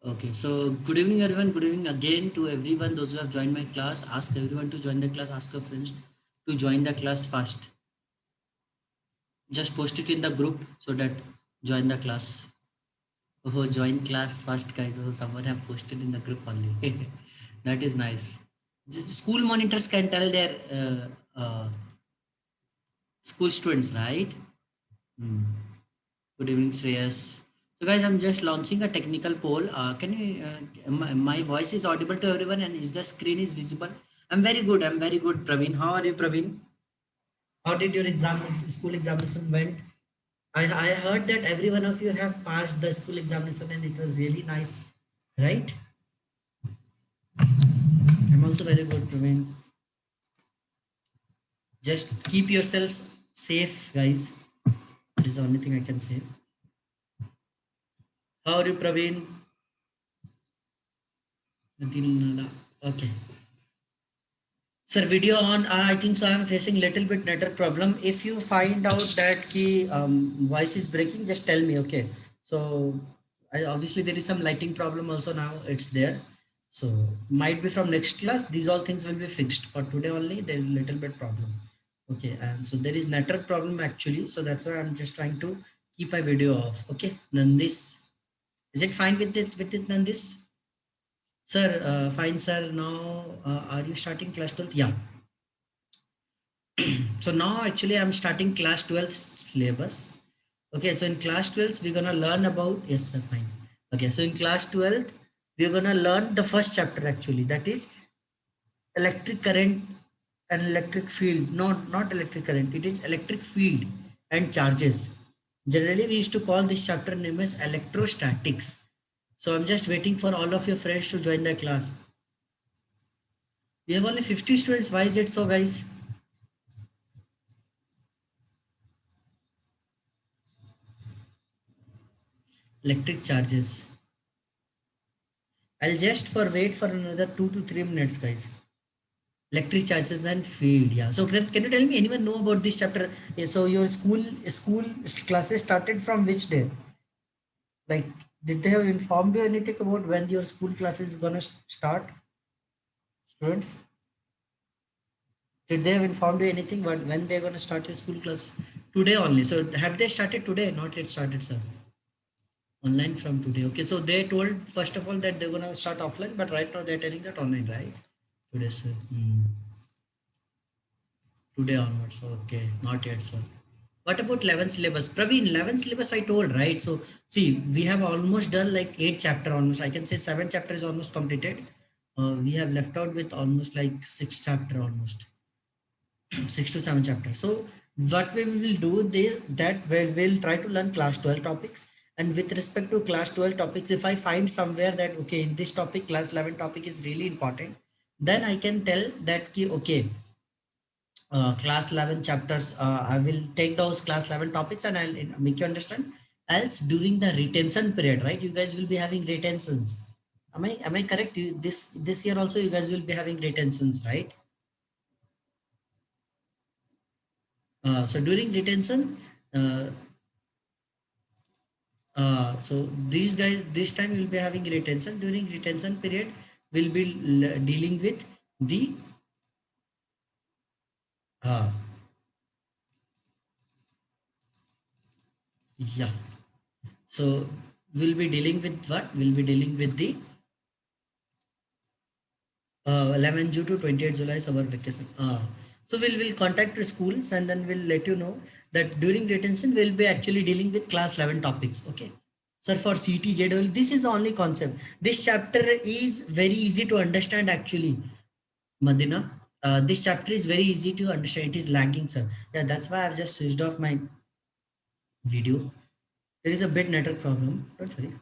Okay, so good evening everyone. Good evening again to everyone. Those who have joined my class, ask everyone to join the class. Ask your friends to join the class fast. Just post it in the group so that join the class. Oh, join class fast, guys. Oh, someone have posted in the group only. That is nice. School monitors can tell their school students, right? Hmm. Good evening, Shreyas. So, guys, I'm just launching a technical poll. Can you? My voice is audible to everyone, and is the screen is visible? I'm very good. I'm very good, Praveen. How are you, Praveen? How did your school examination went? I heard that every one of you have passed the school examination, and it was really nice, right? I'm also very good, Praveen. Just keep yourselves safe, guys. That is the only thing I can say. How are you, Praveen? Okay. Sir, video on. I think so. I'm facing little bit network problem. If you find out that key voice is breaking, just tell me. Okay. So obviously there is some lighting problem also now. It's there. So might be from next class. These all things will be fixed. For today only, there is little bit problem. Okay. And so there is network problem actually. So that's why I'm just trying to keep my video off. Okay. Nandis, is it fine with it, Nandis? Sir, fine, sir. Now, are you starting class 12th? Yeah. So now actually I'm starting class 12 syllabus. Okay, so in class 12 we're gonna learn about, yes sir, fine. Okay, so in class 12 we're gonna learn the first chapter actually, that is electric current and electric field. Not electric current, it is electric field and charges. Generally we used to call this chapter name as electrostatics. So I'm just waiting for all of your friends to join the class. We have only 50 students. Why is it so, guys? Electric charges. I'll just for wait for another 2 to 3 minutes, guys. Electric charges and field. Yeah. So can you tell me anyone know about this chapter? Yeah, so your school classes started from which day? Like, did they have informed you anything about when your school classes is gonna start, students? Did they have informed you anything when they're gonna start your school class? Today only. So have they started today? Not yet started, sir. Online from today. Okay. So they told first of all that they're gonna start offline, but right now they're telling that online, right? Today, sir. Today onwards. Okay, not yet, sir. What about 11 syllabus? Praveen, 11 syllabus I told, right? So, see, we have almost done like 8 chapter almost. I can say 7 chapter is almost completed. We have left out with almost like 6 chapter almost. 6 to 7 chapters. So, what we will do that we'll try to learn class 12 topics. And with respect to class 12 topics, if I find somewhere that, okay, in this topic, class 11 topic is really important, then I can tell that, okay, class 11 chapters, I will take those class 11 topics and I'll make you understand. Else during the retention period, right, you guys will be having retentions. Am I correct? This year also you guys will be having retentions, right? So during retention, uh, so these guys, this time you'll be having retention. During retention period, we'll be dealing with the uh, yeah. So we'll be dealing with what? We'll be dealing with the 11 June to 28 July summer vacation. So we'll contact the schools and then we'll let you know that during retention we'll be actually dealing with class 11 topics. Okay. Sir, for CT this is the only concept. This chapter is very easy to understand actually, Madina. This chapter is very easy to understand. It is lagging, sir. Yeah, that's why I've just switched off my video. There is a bit network problem. Don't worry.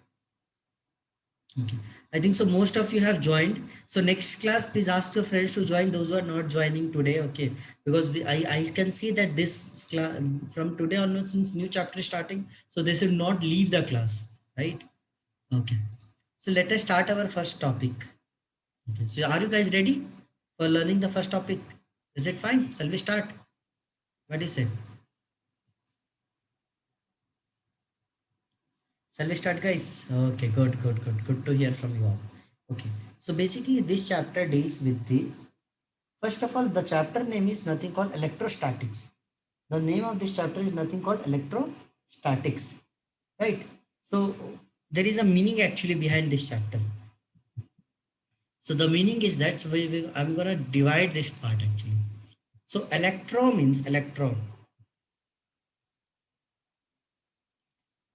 Okay. I think so. Most of you have joined. So next class, please ask your friends to join. Those who are not joining today, okay? Because I can see that this class from today onwards, since new chapter is starting, so they should not leave the class, right? Okay. So let us start our first topic. Okay. So are you guys ready for learning the first topic? Is it fine? Shall we start? What do you say? Shall we start, guys? Okay, good to hear from you all. Okay, so basically this chapter deals with the, first of all, the chapter name is nothing called electrostatics. The name of this chapter is nothing called electrostatics, right? So there is a meaning actually behind this chapter. So the meaning is that, so I'm gonna divide this part actually. So electro means electron.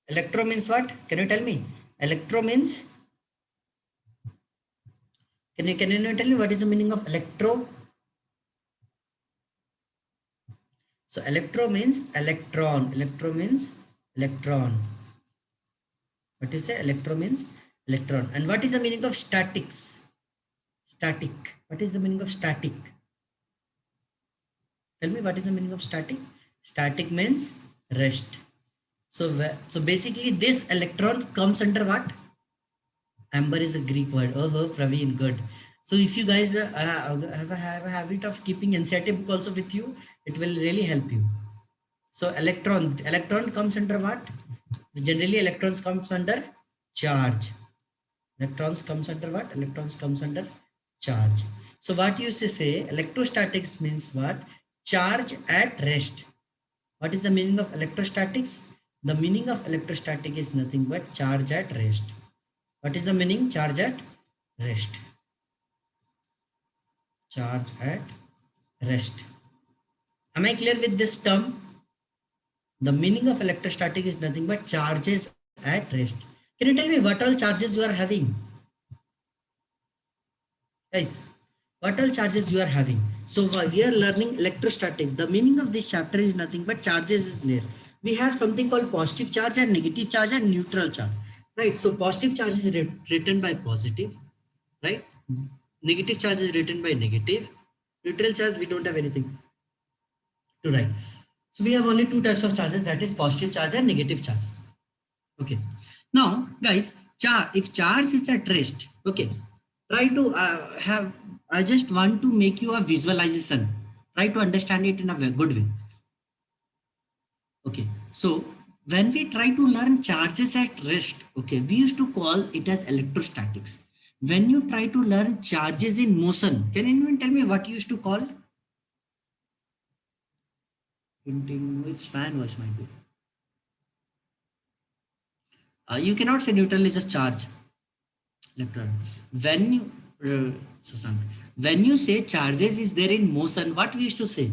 Electro means what? Can you tell me? Electro means, can you tell me what is the meaning of electro? So electro means electron. Electro means electron. What is it? Electro means electron. And what is the meaning of statics? Static. What is the meaning of static? Tell me what is the meaning of static? Static means rest. So basically this electron comes under what? Amber is a Greek word. Oh, Praveen, good. So if you guys have a habit of keeping NCERT book also with you, it will really help you. So electron comes under what? Generally electrons comes under charge. Electrons comes under what? Electrons comes under charge. So what you say electrostatics means what? Charge at rest. What is the meaning of electrostatics? The meaning of electrostatic is nothing but charge at rest. What is the meaning? Charge at rest. Charge at rest. Am I clear with this term? The meaning of electrostatic is nothing but charges at rest. Can you tell me what all charges you are having? Guys, what all charges you are having? So we are learning electrostatics. The meaning of this chapter is nothing but charges is there. We have something called positive charge and negative charge and neutral charge. Right. So positive charge is written by positive. Right. Negative charge is written by negative. Neutral charge, we don't have anything to write. So we have only two types of charges, that is positive charge and negative charge. Okay. Now, guys, if charge is at rest, okay, try to I just want to make you a visualization. Try to understand it in a good way. Okay. So when we try to learn charges at rest, okay, we used to call it as electrostatics. When you try to learn charges in motion, can anyone tell me what you used to call? It's fan voice might be. You cannot say neutral is a charge. Electron. When you when you say charges is there in motion, what we used to say?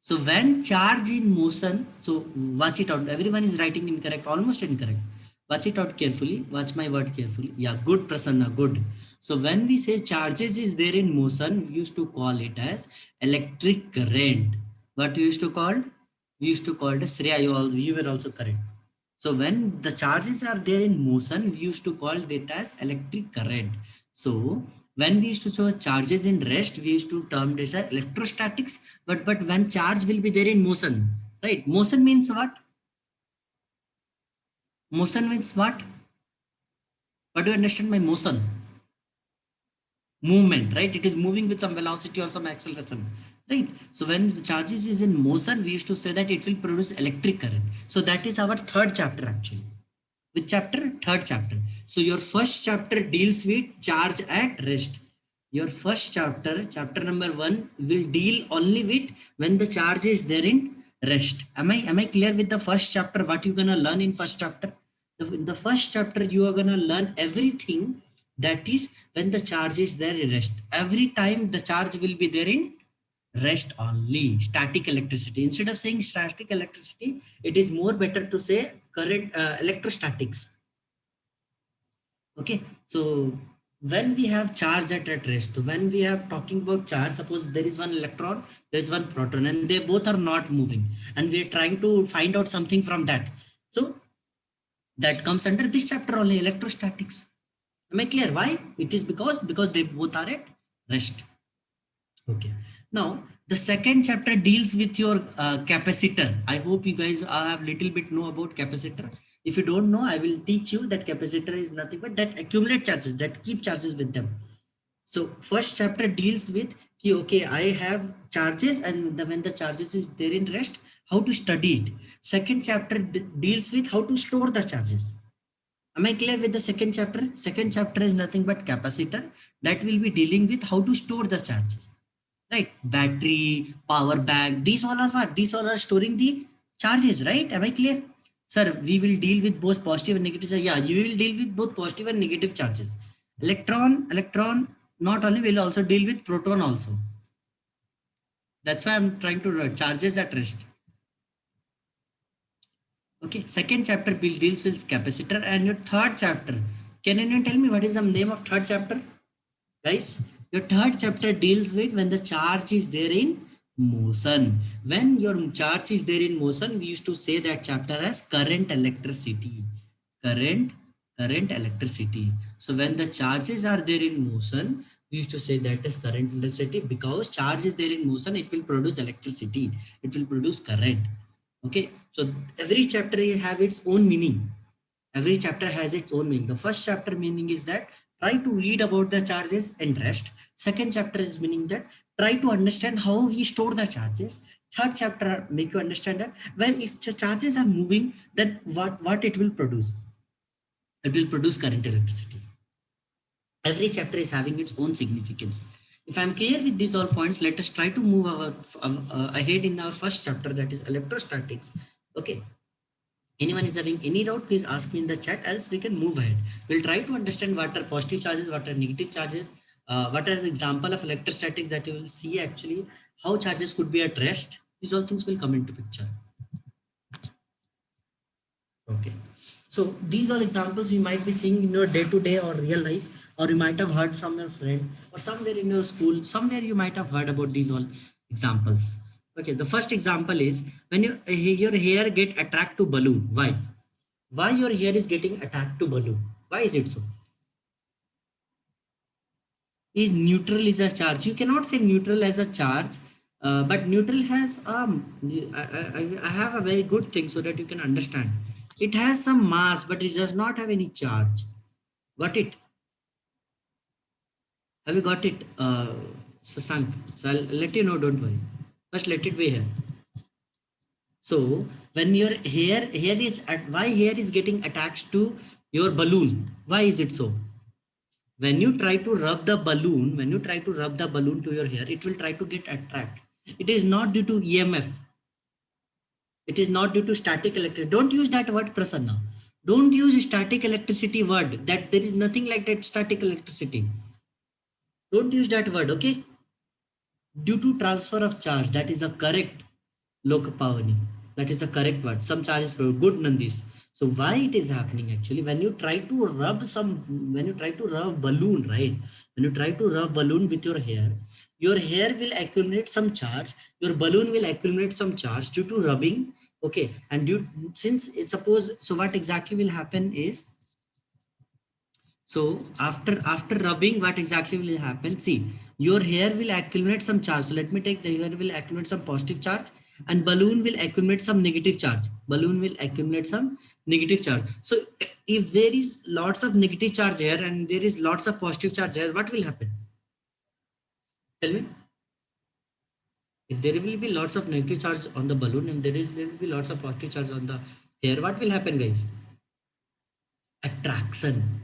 So when charge in motion, so watch it out. Everyone is writing incorrect, almost incorrect. Watch it out carefully. Watch my word carefully. Yeah, good, Prasanna, good. So when we say charges is there in motion, we used to call it as electric current. What we used to call? We used to call it as Shreya. You were also correct. So when the charges are there in motion, we used to call it as electric current. So when we used to show charges in rest, we used to term this as electrostatics. But when charge will be there in motion, right? Motion means what? Motion means what? What do you understand by motion? Movement, right? It is moving with some velocity or some acceleration, right? So when the charges is in motion, we used to say that it will produce electric current. So that is our third chapter actually. Which chapter? Third chapter. So your first chapter deals with charge at rest. Your first chapter, chapter number 1, will deal only with when the charge is there in rest. Am I clear with the first chapter? What you're gonna learn in first chapter? In the first chapter, you are gonna learn everything that is when the charge is there in rest. Every time the charge will be there in rest only. Static electricity. Instead of saying static electricity, it is more better to say current electrostatics. Okay, so when we have charge at rest, when we have talking about charge, suppose there is one electron, there is one proton, and they both are not moving, and we are trying to find out something from that. So that comes under this chapter only, electrostatics. Am I clear? Why? It is because they both are at rest. Okay. Now the second chapter deals with your capacitor. I hope you guys have little bit know about capacitor. If you don't know, I will teach you that capacitor is nothing but that accumulate charges, that keep charges with them. So first chapter deals with Okay, I have charges, and when the charges is there in rest, how to study it. Second chapter deals with how to store the charges. Am I clear with the second chapter? Second chapter is nothing but capacitor, that will be dealing with how to store the charges, right? Battery, power bank, these all are what? These all are storing the charges, right? Am I clear? Sir, we will deal with both positive and negative. Sir, yeah, you will deal with both positive and negative charges. Electron, not only will also deal with proton also. That's why I'm trying to write charges at rest. Okay, second chapter deals with capacitor, and your third chapter. Can anyone tell me what is the name of third chapter? Guys, your third chapter deals with when the charge is there in motion. When your charge is there in motion, we used to say that chapter as current electricity. Current, current electricity. So when the charges are there in motion, we used to say that as current electricity, because charge is there in motion, it will produce electricity. It will produce current. Okay, so every chapter have its own meaning. Every chapter has its own meaning. The first chapter meaning is that try to read about the charges and rest. Second chapter is meaning that try to understand how we store the charges. Third chapter make you understand that, well, if the charges are moving, then what it will produce? It will produce current electricity. Every chapter is having its own significance. If I'm clear with these all points, let us try to move ahead in our first chapter, that is electrostatics. Okay. Anyone is having any doubt, please ask me in the chat, else we can move ahead. We'll try to understand what are positive charges, what are negative charges, what are the example of electrostatics that you will see actually, how charges could be at rest. These all things will come into picture. Okay. So these all examples you might be seeing in your day-to-day or real life, or you might have heard from your friend, or somewhere in your school, somewhere you might have heard about these all examples. Okay, the first example is when your hair get attract to balloon. Why? Why your hair is getting attached to balloon? Why is it so? Is neutral is a charge? You cannot say neutral as a charge, but neutral has I have a very good thing so that you can understand. It has some mass, but it does not have any charge. Got it? Have you got it, Sasank? So I'll let you know. Don't worry. First, let it be here. So when your hair is at, why hair is getting attached to your balloon? Why is it so? When you try to rub the balloon, when you try to rub the balloon to your hair, it will try to get attract. It is not due to EMF. It is not due to static electricity. Don't use that word, Prasanna. Don't use static electricity word. That there is nothing like that static electricity. Don't use that word, okay? Due to transfer of charge, that is the correct Lokapavani. That is the correct word. Some charges were good, Nandis. So why it is happening actually? When you try to rub balloon, right? When you try to rub balloon with your hair will accumulate some charge. Your balloon will accumulate some charge due to rubbing. Okay, and since it's suppose, so what exactly will happen is, so after rubbing, what exactly will happen? See, your hair will accumulate some charge. So let me take the hair will accumulate some positive charge, and balloon will accumulate some negative charge. Balloon will accumulate some negative charge. So if there is lots of negative charge here and there is lots of positive charge here, what will happen? Tell me. If there will be lots of negative charge on the balloon and there will be lots of positive charge on the hair, what will happen, guys? Attraction.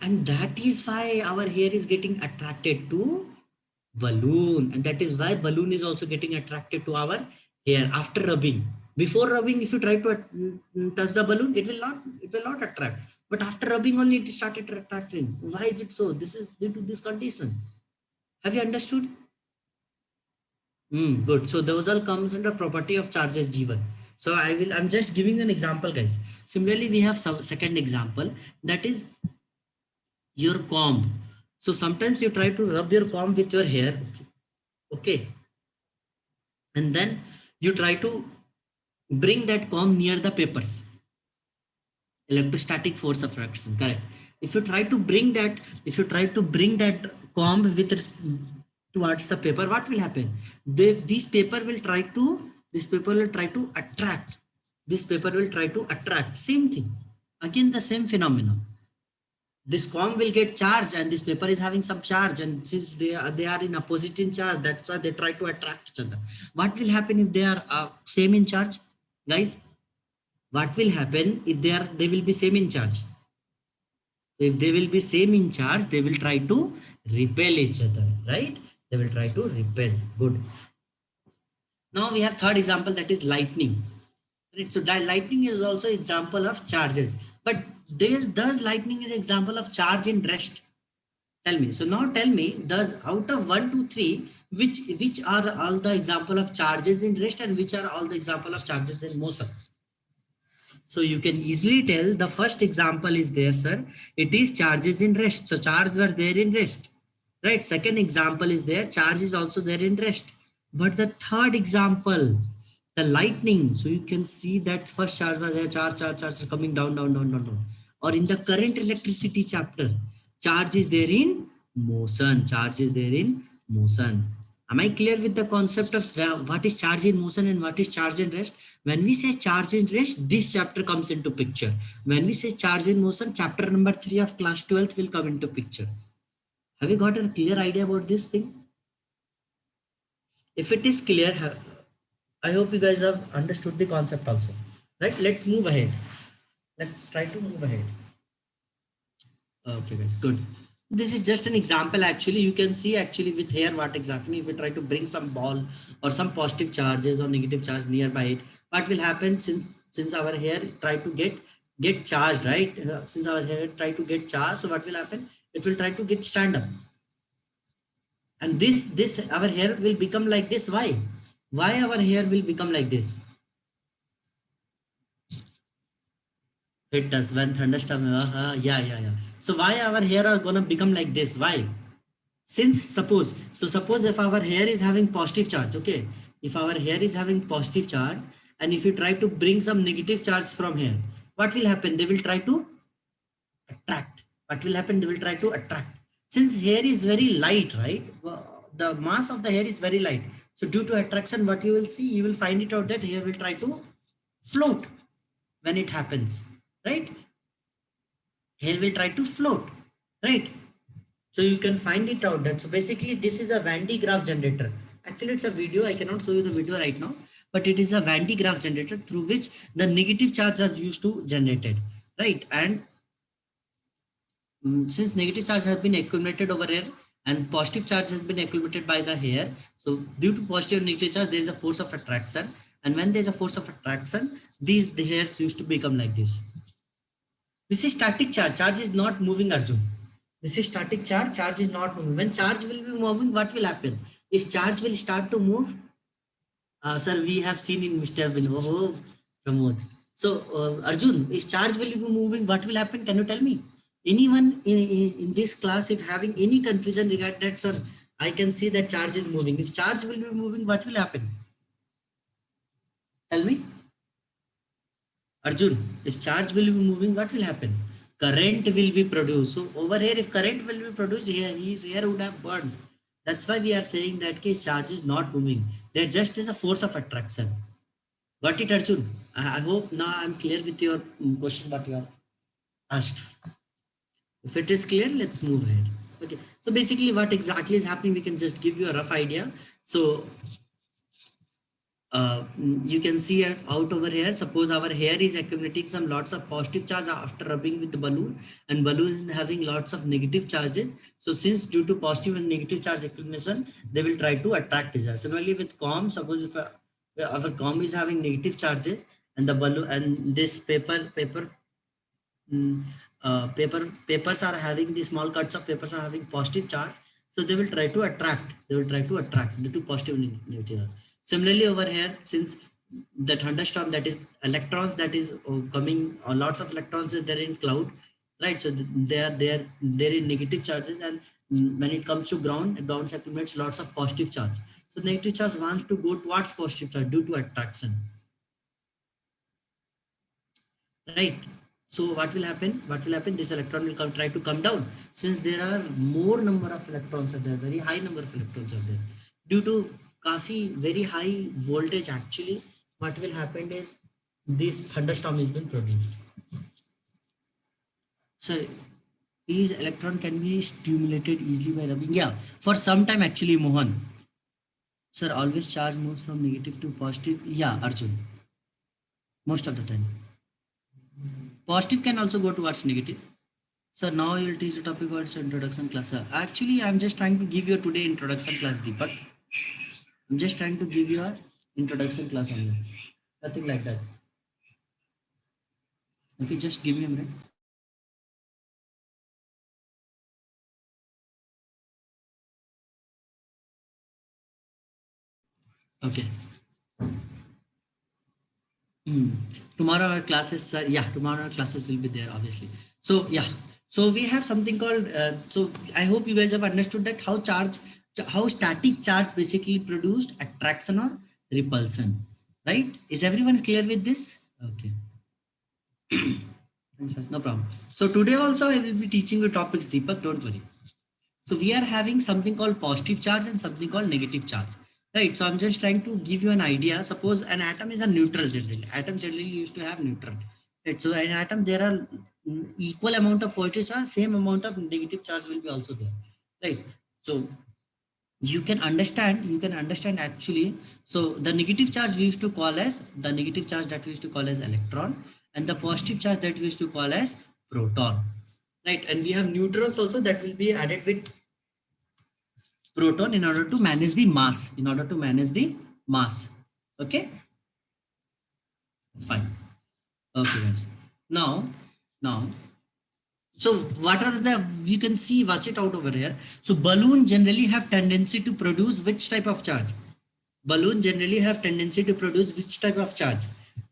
And that is why our hair is getting attracted to balloon, and that is why balloon is also getting attracted to our hair after rubbing. Before rubbing, if you try to touch the balloon, it will not attract, but after rubbing only it started attracting. Why is it so? This is due to this condition. Have you understood? Good. So those all comes under property of charges G1. So I'm just giving an example, guys. Similarly, we have some second example, that is your comb. So sometimes you try to rub your comb with your hair. Okay. And then you try to bring that comb near the papers. Electrostatic force of friction, correct? If you try to bring that comb with towards the paper, what will happen? This paper will try to attract. This paper will try to attract. Same thing. Again, the same phenomenon. this comb will get charged, and this paper is having some charge, and since they are in opposite in charge, that's why they try to attract each other. What will happen if they are same in charge, guys? What will happen if they will be same in charge? So if they will be same in charge, they will try to repel each other, right? They will try to repel. Good. Now we have third example, that is lightning. Right? So lightning is also example of charges, but does lightning is example of charge in rest? Tell me. So now tell me, does out of 1, 2, 3, which are all the example of charges in rest and which are all the example of charges in motion? So you can easily tell the first example is there, sir. It is charges in rest. So charges were there in rest, right? Second example is there. Charge is also there in rest. But the third example, the lightning. So you can see that first charge was there, charge coming down, down, down, down, down. Or in the current electricity chapter, charge is there in motion. Charge is there in motion. Am I clear with the concept of what is charge in motion and what is charge in rest? When we say charge in rest, this chapter comes into picture. When we say charge in motion, chapter number 3 of class 12th will come into picture. Have you got a clear idea about this thing? If it is clear, I hope you guys have understood the concept also. Right? Let's move ahead. Let's try to move ahead. Okay, guys, good. This is just an example. Actually, you can see actually with here what exactly if we try to bring some ball or some positive charges or negative charge nearby it, what will happen since our hair try to get charged, right? Since our hair try to get charged, so what will happen? It will try to get stand up, and this our hair will become like this. Why our hair will become like this? It does when thunderstorm. Yeah. So why our hair are gonna become like this? Why? Since suppose if our hair is having positive charge, okay, if our hair is having positive charge, and if you try to bring some negative charge from here, what will happen? They will try to attract. What will happen? They will try to attract. Since hair is very light, right? The mass of the hair is very light, so due to attraction, what you will see, you will find it out that hair will try to float when it happens, right? Hair will try to float, right? So you can find it out that, so basically this is a Van de Graaff generator. Actually it's a video, I cannot show you the video right now, but it is a Van de Graaff generator through which the negative charge are used to generated, right? And since negative charge has been accumulated over here and positive charge has been accumulated by the hair, so due to positive and negative charge there is a force of attraction, and when there is a force of attraction, the hairs used to become like this. This is static charge. Charge is not moving, Arjun. This is static charge. Charge is not moving. When charge will be moving, what will happen? If charge will start to move, sir, we have seen in Mr. Bin. Oh, Pramod. So, Arjun, if charge will be moving, what will happen? Can you tell me? Anyone in this class, if having any confusion regarding that, sir, I can see that charge is moving. If charge will be moving, what will happen? Tell me. Arjun, if charge will be moving, what will happen? Current will be produced. So over here, if current will be produced, here his hair would have burned. That's why we are saying that case charge is not moving. There just is a force of attraction. Got it, Arjun? I hope now I'm clear with your question what you have asked. If it is clear, let's move ahead. Okay. So basically, what exactly is happening, we can just give you a rough idea. So you can see it out over here. Suppose our hair is accumulating some lots of positive charge after rubbing with the balloon, and balloon is having lots of negative charges. So since due to positive and negative charge accumulation, they will try to attract each other. Similarly with comb, suppose if our comb is having negative charges and the balloon and this papers are having the small cuts of papers are having positive charge, so they will try to attract. They will try to attract due to positive and negative. Similarly over here, since the thunderstorm, that is electrons that is coming, or lots of electrons is there in cloud, right? So they are in negative charges, and when it comes to ground accumulates lots of positive charge. So negative charge wants to go towards positive charge due to attraction, right? So what will happen? This electron will try to come down. Since there are more number of electrons are there, very high number of electrons are there, due to very high voltage, actually what will happen is this thunderstorm has been produced. So is electron can be stimulated easily by rubbing. Yeah, for some time actually, Mohan. Sir, always charge moves from negative to positive. Yeah, Arjun, most of the time. Positive can also go towards negative. Sir, now you'll teach the topic what's introduction class. Sir. Actually, I'm just trying to give you today introduction class, Deepak. I'm just trying to give you a introduction class only. Nothing like that. Okay, just give me a minute. Okay. Hmm. Tomorrow our classes, yeah, tomorrow our classes will be there, obviously. So yeah, so we have something called. So I hope you guys have understood that how static charge basically produced attraction or repulsion, right? Is everyone clear with this? Okay. Thanks, sir. No problem. So today also I will be teaching you topics, Deepak. Don't worry. So we are having something called positive charge and something called negative charge, right? So I'm just trying to give you an idea. Suppose an atom is a neutral generally. Atom generally used to have neutral, right? So in atom there are equal amount of positive charge, same amount of negative charge will be also there, right? So you can understand actually. So the negative charge we used to call as the negative charge that we used to call as electron, and the positive charge that we used to call as proton, right? And we have neutrons also that will be added with proton in order to manage the mass, okay, fine. Okay guys, now so what are the, you can see, watch it out over here. So balloon generally have tendency to produce which type of charge? Balloon generally have tendency to produce which type of charge?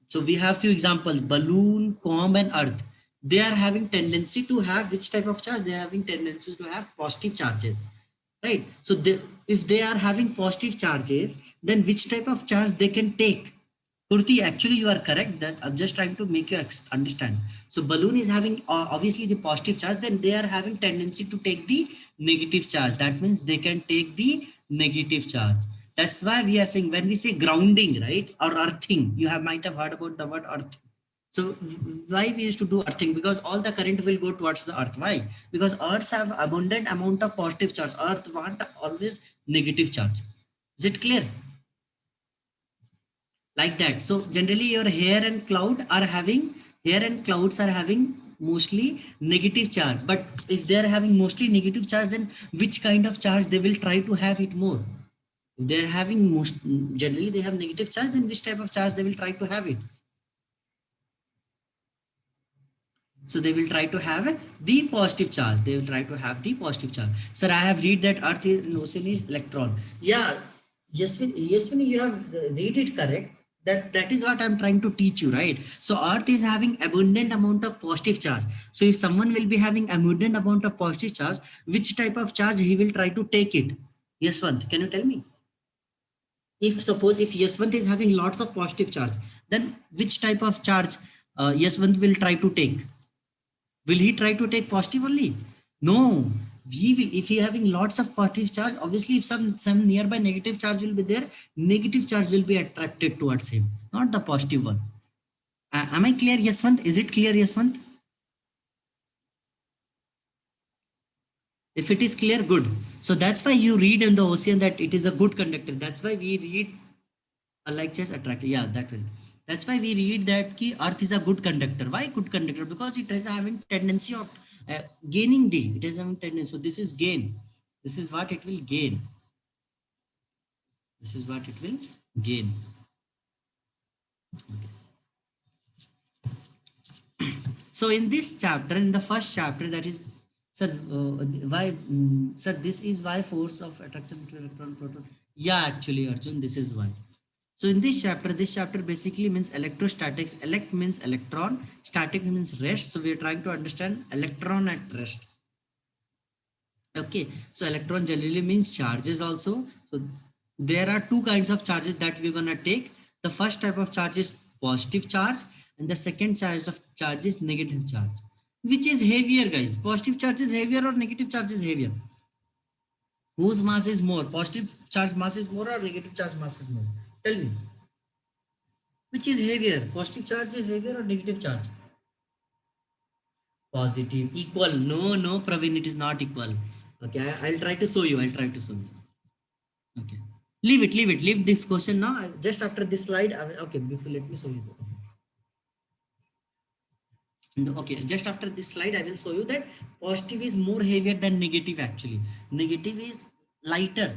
So we have few examples: balloon, comb, and earth. They are having tendency to have which type of charge? They are having tendency to have positive charges, right? So if they are having positive charges, then which type of charge they can take? Purti, actually you are correct, that I'm just trying to make you understand. So balloon is having obviously the positive charge, then they are having tendency to take the negative charge. That means they can take the negative charge. That's why we are saying when we say grounding, right, or earthing, you have might have heard about the word earth. So why we used to do earthing? Because all the current will go towards the earth. Why? Because earths have abundant amount of positive charge. Earth want always negative charge. Is it clear? Like that. So generally your hair and clouds are having mostly negative charge. But if they are having mostly negative charge, then which kind of charge they will try to have it more? If they are having most, generally they have negative charge, then which type of charge they will try to have it? So they will try to have the positive charge. They will try to have the positive charge. Sir, I have read that earth is, in ocean is electron. Yeah, yes, when you have read it correct. That is what I'm trying to teach you, right? So earth is having abundant amount of positive charge. So if someone will be having abundant amount of positive charge, which type of charge he will try to take it? Yeswant, can you tell me? If suppose if Yeswant is having lots of positive charge, then which type of charge Yeswant will try to take? Will he try to take positive only? No. We will, if he having lots of positive charge, obviously if some nearby negative charge will be there, negative charge will be attracted towards him, not the positive one. Am I clear, Yaswant? Is it clear, Yaswant? If it is clear, good. So that's why you read in the ocean that it is a good conductor. That's why we read like just attractive. Yeah, that will. That's why we read that ki Earth is a good conductor. Why good conductor? Because it is having tendency of gaining the. It is having tendency. So this is gain. This is what it will gain. This is what it will gain. So in this chapter, in the first chapter, that is, sir, why, sir, this is why force of attraction between electron and proton. Yeah, actually, Arjun, this is why. So in this chapter basically means electrostatics. Elect means electron, static means rest. So we are trying to understand electron at rest. Okay, so electron generally means charges also. So there are two kinds of charges that we're gonna take. The first type of charge is positive charge, and the second charge is negative charge. Which is heavier, guys? Positive charge is heavier or negative charge is heavier? Whose mass is more? Positive charge mass is more or negative charge mass is more? Tell me. Which is heavier? Positive charge is heavier or negative charge? Positive, equal. No, no, Praveen, it is not equal. Okay, I'll try to show you. I'll try to show you. Okay. Leave it, leave it, leave this question now. Just after this slide, okay, before let me show you. Okay, just after this slide, I will show you that positive is more heavier than negative actually. Negative is lighter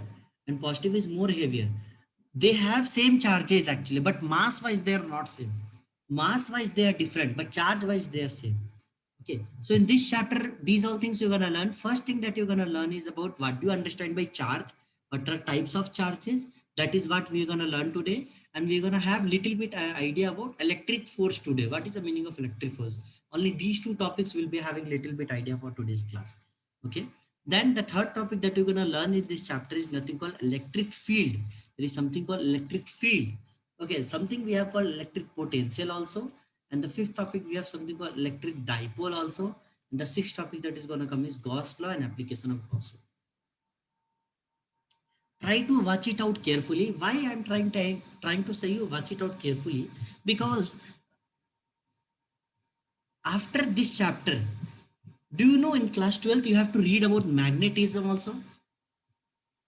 and positive is more heavier. They have same charges actually, but mass wise they are not same. Mass wise they are different, but charge wise they are same. Okay, so in this chapter, these all things you're gonna learn. First thing that you're gonna learn is about what do you understand by charge, what are types of charges. That is what we're gonna learn today, and we're gonna have little bit idea about electric force today. What is the meaning of electric force? Only these two topics will be having little bit idea for today's class. Okay. Then the third topic that you're gonna learn in this chapter is nothing called electric field. There is something called electric field. Okay, something we have called electric potential also. And the fifth topic, we have something called electric dipole also. And the sixth topic that is going to come is Gauss law and application of Gauss law. Try to watch it out carefully. Why I'm trying to say you watch it out carefully? Because after this chapter, do you know in class 12th you have to read about magnetism also?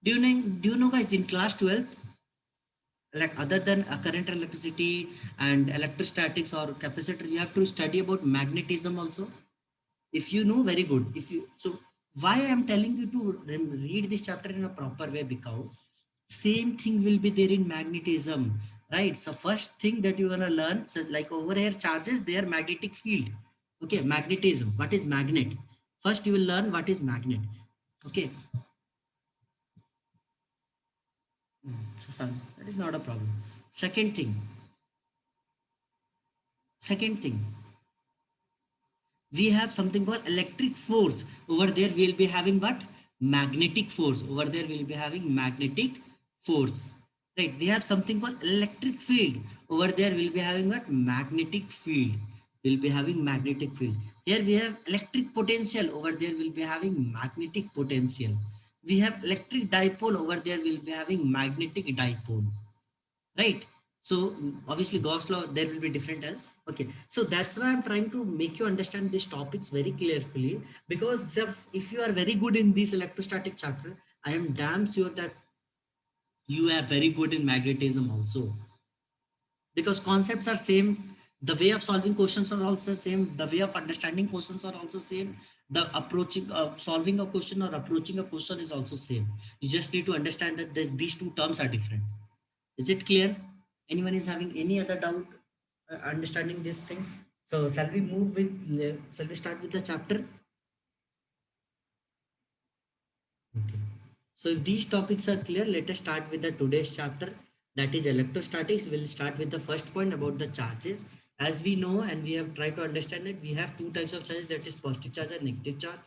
Do you know guys in class 12th, like other than current electricity and electrostatics or capacitor, you have to study about magnetism also? If you know, very good. If you, so why I'm telling you to read this chapter in a proper way, because same thing will be there in magnetism, right? So first thing that you're gonna learn, so like over here charges, their magnetic field. Okay, magnetism, what is magnet? First you will learn what is magnet. Okay. So son, that is not a problem. Second thing, we have something called electric force. Over there we'll be having what? Magnetic force. Over there we'll be having magnetic force, right? We have something called electric field. Over there we'll be having what? Magnetic field. We'll be having magnetic field. Here we have electric potential. Over there we'll be having magnetic potential. We have electric dipole. Over there we'll be having magnetic dipole, right? So obviously Gauss law, there will be different else. Okay, so that's why I'm trying to make you understand these topics very carefully, because just if you are very good in this electrostatic chapter, I am damn sure that you are very good in magnetism also, because concepts are same, the way of solving questions are also same, the way of understanding questions are also same, the approaching solving a question or approaching a question is also same. You just need to understand that these two terms are different. Is it clear? Anyone is having any other doubt understanding this thing? So shall we move with, shall we start with the chapter? Okay. So if these topics are clear, let us start with the today's chapter, that is electrostatics. We'll start with the first point about the charges. As we know and we have tried to understand it, we have two types of charges, that is positive charge and negative charge,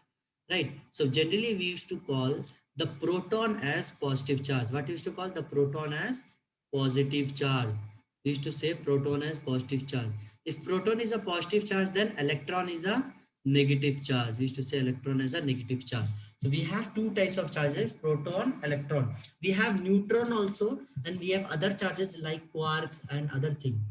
right? So generally we used to call the proton as positive charge. What we used to call the proton as positive charge? We used to say proton as positive charge. If proton is a positive charge, then electron is a negative charge. We used to say electron as a negative charge. So we have two types of charges, proton, electron. We have neutron also, and we have other charges like quarks and other thing,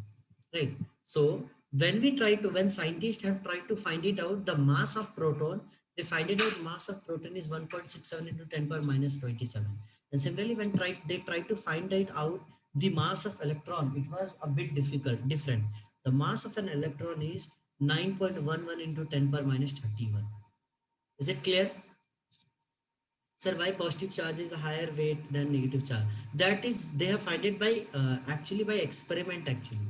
right? So when scientists have tried to find it out, the mass of proton, they find it out mass of proton is 1.67 into 10 power minus 27. And similarly, they try to find it out the mass of electron, it was a bit different. The mass of an electron is 9.11 into 10 power minus 31. Is it clear? Sir, why positive charge is a higher weight than negative charge? That is, they have find it by actually by experiment actually.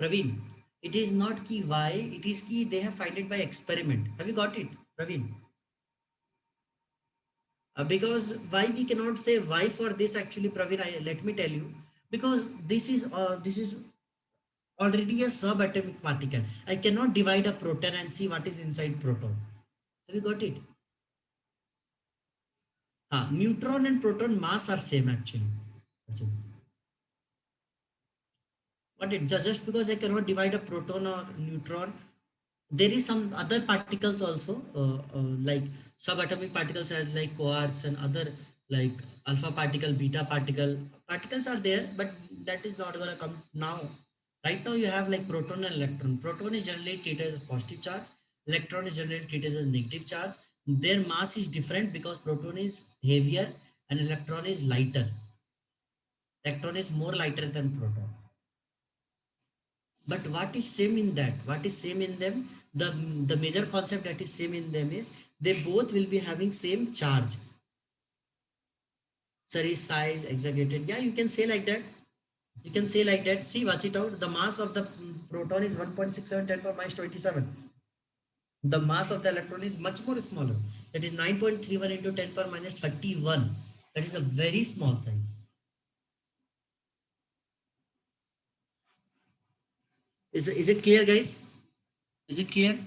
Praveen, it is not key why, it is key they have find it by experiment. Have you got it, Praveen? Because why we cannot say why for this actually, Praveen, let me tell you. Because this is already a subatomic particle. I cannot divide a proton and see what is inside proton. Have you got it? Neutron and proton mass are same actually. But just because I cannot divide a proton or neutron, there is some other particles also, like subatomic particles as like quarks and other like alpha particle, beta particle. Particles are there, but that is not gonna come now. Right now you have like proton and electron. Proton is generally treated as positive charge. Electron is generally treated as a negative charge. Their mass is different because proton is heavier and electron is lighter. Electron is more lighter than proton. But what is same in that? What is same in them? The major concept that is same in them is they both will be having same charge. Series size exaggerated. Yeah, you can say like that. You can say like that. See, watch it out. The mass of the proton is 1.67 10 power minus 27. The mass of the electron is much more smaller. That is 9.31 into 10 power minus 31. That is a very small size. Is it clear, guys? Is it clear?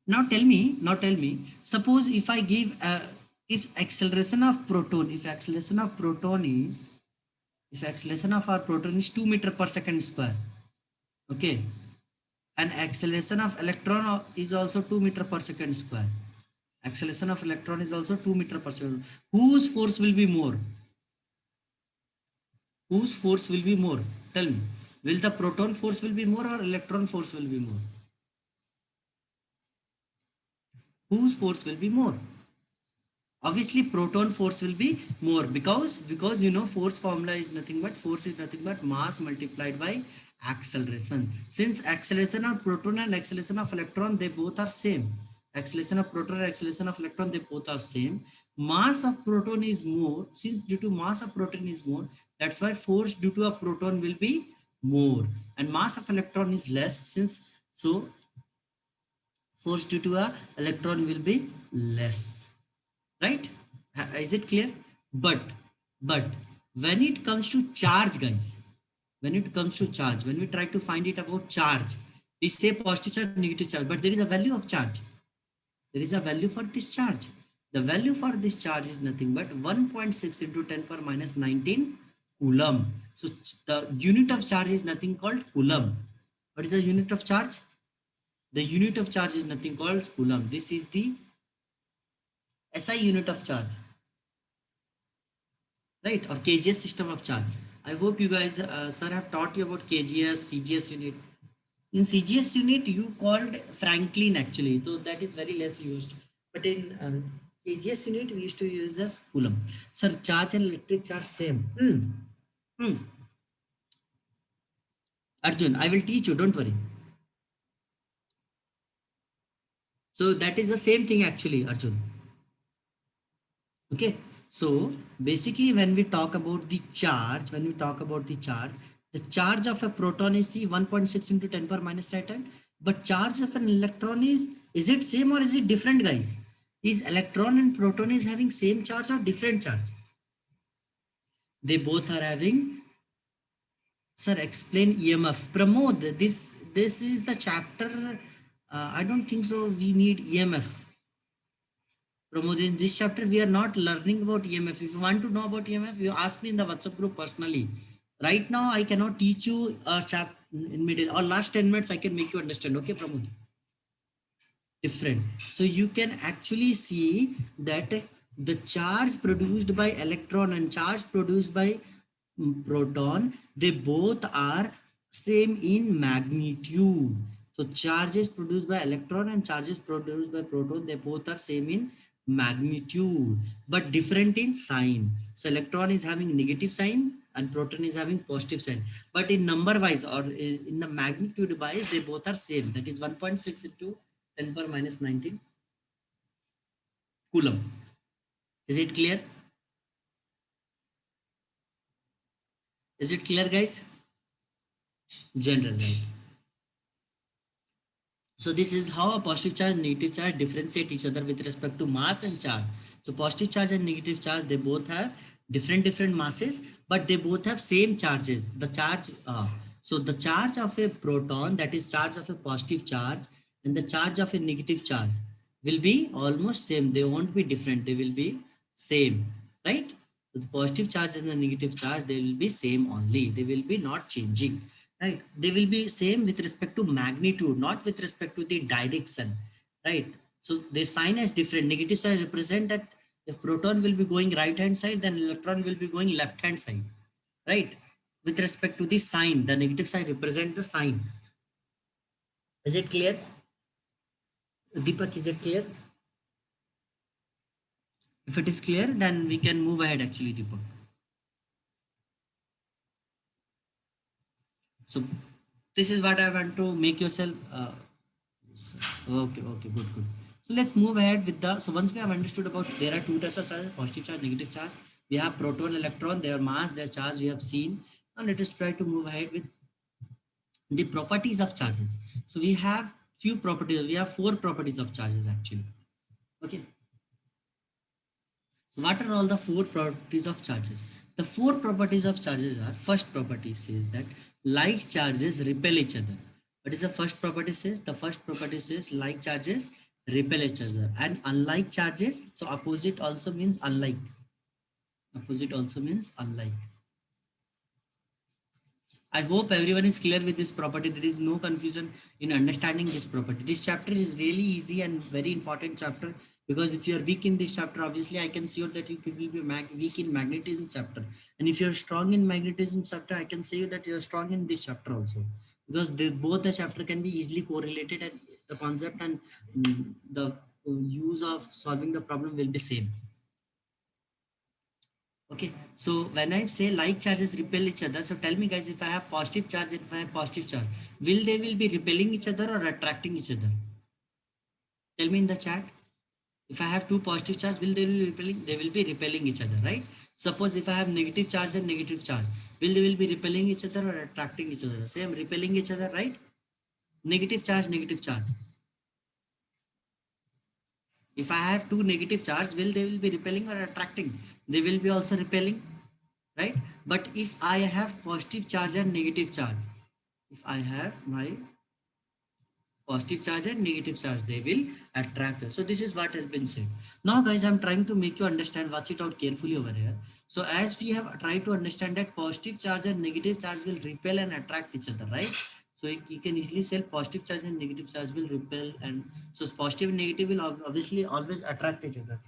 Now tell me, suppose if I give, if acceleration of proton, if acceleration of proton is, if acceleration of our proton is 2 meter per second square, okay, and acceleration of electron is also 2 meter per second square. Acceleration of electron is also 2 meter per second. Whose force will be more? Whose force will be more? Tell me. Will the proton force will be more or electron force will be more? Whose force will be more? Obviously proton force will be more, because you know force formula is nothing but, force is nothing but mass multiplied by acceleration. Since acceleration of proton and acceleration of electron, they both are same. Acceleration of proton and acceleration of electron, they both are same. Mass of proton is more. Since due to mass of proton is more, that's why force due to a proton will be more, and mass of electron is less. Since so force due to a electron will be less, right? Is it clear? But but when it comes to charge, guys, when it comes to charge, when we try to find it about charge, we say positive charge, negative charge, but there is a value of charge. There is a value for this charge. The value for this charge is nothing but 1.6 into 10 power minus 19 coulomb. So the unit of charge is nothing called coulomb. What is the unit of charge? The unit of charge is nothing called coulomb. This is the SI unit of charge, right? Or KGS system of charge. I hope you guys, sir, have taught you about KGS, CGS unit. In CGS unit, you called Franklin actually, so that is very less used. But in KGS unit, we used to use as Coulomb. Sir, charge and electric charge same. Hmm. Arjun, I will teach you, don't worry. So that is the same thing actually, Arjun. Okay. So basically when we talk about the charge, the charge of a proton is see 1.6 into 10 power minus right hand. But charge of an electron is it same or is it different, guys? Is electron and proton is having same charge or different charge? They both are having. Sir, explain EMF. Pramod, this is the chapter. I don't think so. We need EMF. Pramod, in this chapter, we are not learning about EMF. If you want to know about EMF, you ask me in the WhatsApp group personally. Right now, I cannot teach you a chapter in middle or last 10 minutes. I can make you understand. Okay, Pramod? Different. So you can actually see that the charge produced by electron and charge produced by proton, they both are same in magnitude. So charges produced by electron and charges produced by proton, they both are same in magnitude but different in sign. So electron is having negative sign and proton is having positive sign, but in number wise or in the magnitude wise, they both are same. That is 1.6 into 10 power minus 19 coulomb. Is it clear? Is it clear, guys? General, right? So this is how a positive charge and negative charge differentiate each other with respect to mass and charge. So positive charge and negative charge, they both have different masses, but they both have same charges. The charge, so the charge of a proton, that is charge of a positive charge, and the charge of a negative charge will be almost same. They won't be different. They will be same, right? So the positive charge and the negative charge, they will be same only. They will be not changing. Right, they will be same with respect to magnitude, not with respect to the direction, right? So the sign is different. Negative sign represent that if proton will be going right hand side, then electron will be going left hand side, right? With respect to the sign, the negative sign represent the sign. Is it clear? Deepak, is it clear? If it is clear, then we can move ahead actually, Deepak. So this is what I want to make yourself. Okay, okay, good, good. So let's move ahead with the. So once we have understood about there are two types of charges: positive charge, negative charge. We have proton, electron, their mass, their charge. We have seen. Now let us try to move ahead with the properties of charges. So we have few properties. We have four properties of charges actually. Okay. So what are all the four properties of charges? The four properties of charges are, first property says that like charges repel each other. What is the first property says? The first property says like charges repel each other, and unlike charges, so opposite also means unlike. Opposite also means unlike. I hope everyone is clear with this property. There is no confusion in understanding this property. This chapter is really easy and very important chapter, because if you are weak in this chapter, obviously I can see that you will be weak in magnetism chapter. And if you're strong in magnetism chapter, I can say that you're strong in this chapter also, because both the chapter can be easily correlated, and the concept and the use of solving the problem will be same. Okay, so when I say like charges repel each other, so tell me guys, if I have positive charge and if I have positive charge, will they will be repelling each other or attracting each other? Tell me in the chat. If I have two positive charge, will they be repelling? They will be repelling each other, right? Suppose if I have negative charge and negative charge, will they will be repelling each other or attracting each other? Same, repelling each other, right? Negative charge, negative charge. If I have two negative charge, will they will be repelling or attracting? They will be also repelling, right? But if I have positive charge and negative charge, if I have my positive charge and negative charge, they will attract us. So this is what has been said. Now guys, I'm trying to make you understand, watch it out carefully over here. So as we have tried to understand that positive charge and negative charge will repel and attract each other, right? So you can easily say positive charge and negative charge will repel, and so positive and negative will obviously always attract each other.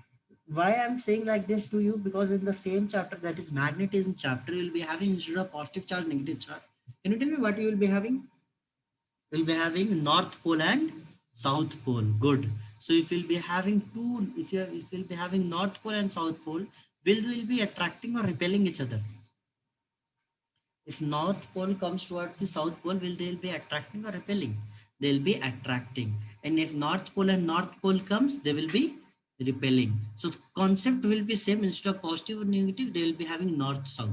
Why I'm saying like this to you? Because in the same chapter, that is magnetism chapter, you'll be having, instead of positive charge, negative charge. Can you tell me what you will be having? We'll be having North Pole and South Pole. Good. So if you'll be having two, if you'll be having North Pole and South Pole, will be attracting or repelling each other? If North Pole comes towards the South Pole, will they'll be attracting or repelling? They'll be attracting. And if North Pole and North Pole comes, they will be repelling. So the concept will be same. Instead of positive or negative, they will be having North South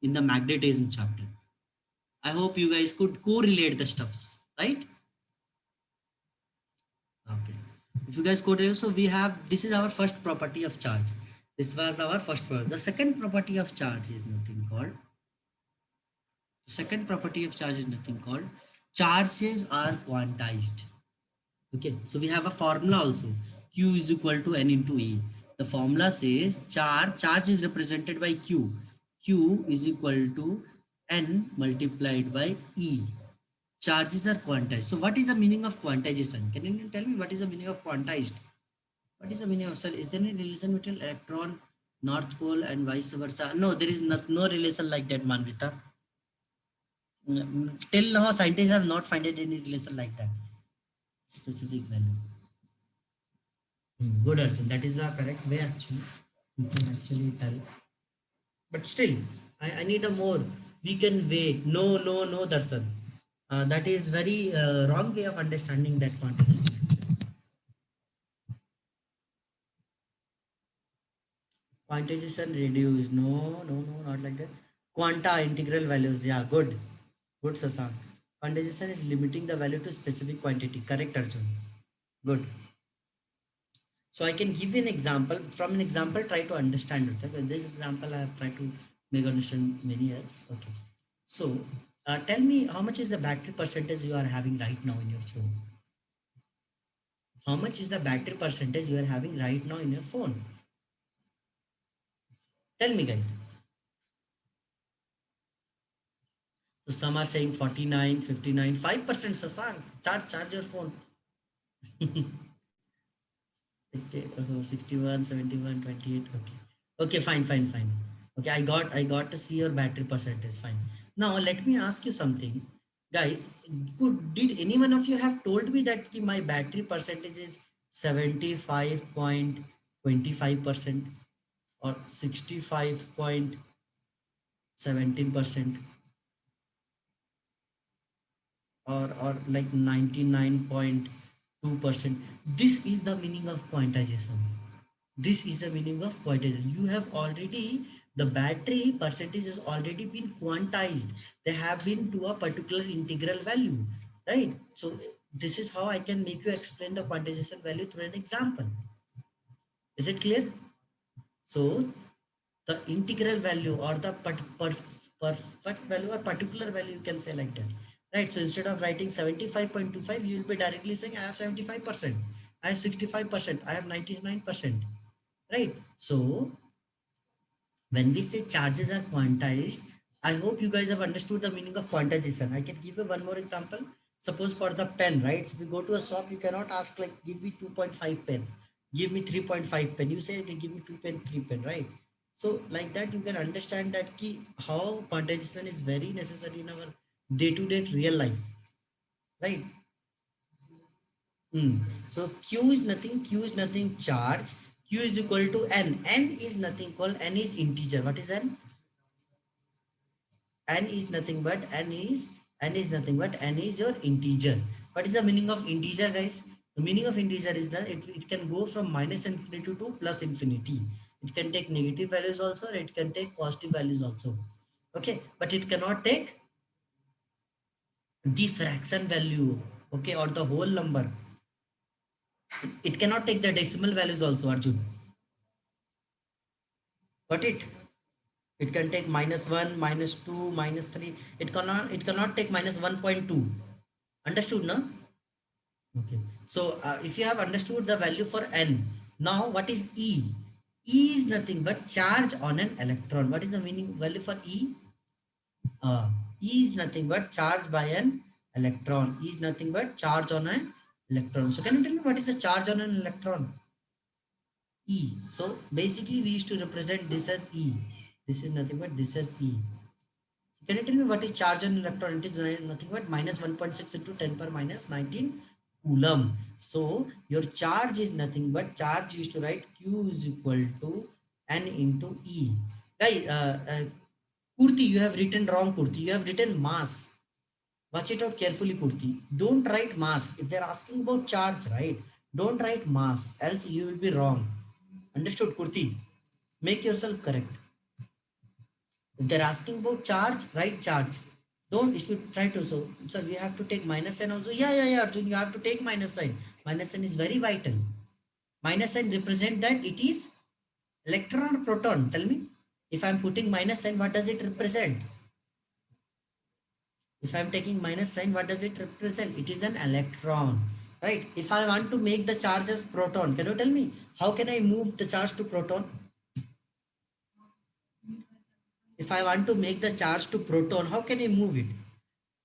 in the magnetism chapter. I hope you guys could correlate the stuffs, right? Okay. If you guys could, so we have, this is our first property of charge. This was our first property. The second property of charge is nothing called, second property of charge is nothing called, charges are quantized. Okay, so we have a formula also. Q is equal to N into E. The formula says charge is represented by Q. Q is equal to N multiplied by E. Charges are quantized. So what is the meaning of quantization? Can you tell me what is the meaning of quantized? What is the meaning of, sir? Is there any relation between electron, North Pole, and vice versa? No, there is no relation like that, Manvita. Till now, scientists have not found any relation like that. Specific value. Good, Arjun. That is the correct way, actually. You can actually tell. But still, I need a more. We can way. No, no, no, Darshan. That is very wrong way of understanding that quantities. Quantization reduced. No, no, no, not like that. Quanta integral values. Yeah, good. Good, Sasank. Quantization is limiting the value to specific quantity. Correct, Arjun. Good. So I can give you an example. From an example, try to understand it. Okay? This example I have tried to make understand many years. Okay. So tell me, how much is the battery percentage you are having right now in your phone? How much is the battery percentage you are having right now in your phone? Tell me, guys. So some are saying 49, 59, 5%. Sasank, charge your phone. Okay, 61, 71, 28. Okay. Okay, fine, fine, fine. Okay, I got to see your battery percentage. Fine. Now let me ask you something. Guys, did any one of you have told me that my battery percentage is 75.25% or 65.17% or like 99.2%? This is the meaning of quantization. This is the meaning of quantization. You have already, the battery percentage has already been quantized. They have been to a particular integral value, right? So this is how I can make you explain the quantization value through an example. Is it clear? So the integral value or the perfect value or particular value, you can say like that, right? So instead of writing 75.25, you will be directly saying I have 75%, I have 65%, I have 99%, right? So when we say charges are quantized, I hope you guys have understood the meaning of quantization. I can give you one more example. Suppose for the pen, right? So if you go to a shop, you cannot ask like, give me 2.5 pen, give me 3.5 pen. You say, okay, give me 2 pen, 3 pen, right? So like that, you can understand that key, how quantization is very necessary in our day-to-day real life, right? So Q is nothing charge. Q is equal to N. N is nothing called, N is integer. What is N? N is nothing but N is nothing but N is your integer. What is the meaning of integer, guys? The meaning of integer is that it can go from minus infinity to plus infinity. It can take negative values also, or it can take positive values also. Okay, but it cannot take the fraction value, okay, or the whole number. It cannot take the decimal values also, Arjun. Got it? It can take -1, -2, -3. It cannot take -1.2. Understood, no? Okay. So if you have understood the value for n, now what is E? E is nothing but charge on an electron. What is the meaning value for E? E is nothing but charge by an electron. E is nothing but charge on an electron. So can you tell me what is the charge on an electron? E. So basically we used to represent this as E. This is nothing but this as E. Can you tell me what is charge on electron? It is nothing but minus 1.6 into 10 per minus 19 coulomb. So your charge is nothing but charge used to write Q is equal to N into E. Guys, Kurti, you have written wrong, Kurti. You have written mass. Watch it out carefully, Kurti. Don't write mass. If they're asking about charge, right? Don't write mass, else you will be wrong. Understood, Kurti? Make yourself correct. If they're asking about charge, write charge. Don't, if you try to, so we have to take minus sign also. Yeah, Arjun, you have to take minus sign. Minus sign is very vital. Minus sign represent that it is electron or proton. Tell me, if I'm putting minus sign, what does it represent? If I'm taking minus sign, what does it represent? It is an electron, right? If I want to make the charge as proton, can you tell me how can I move the charge to proton? If I want to make the charge to proton, how can I move it?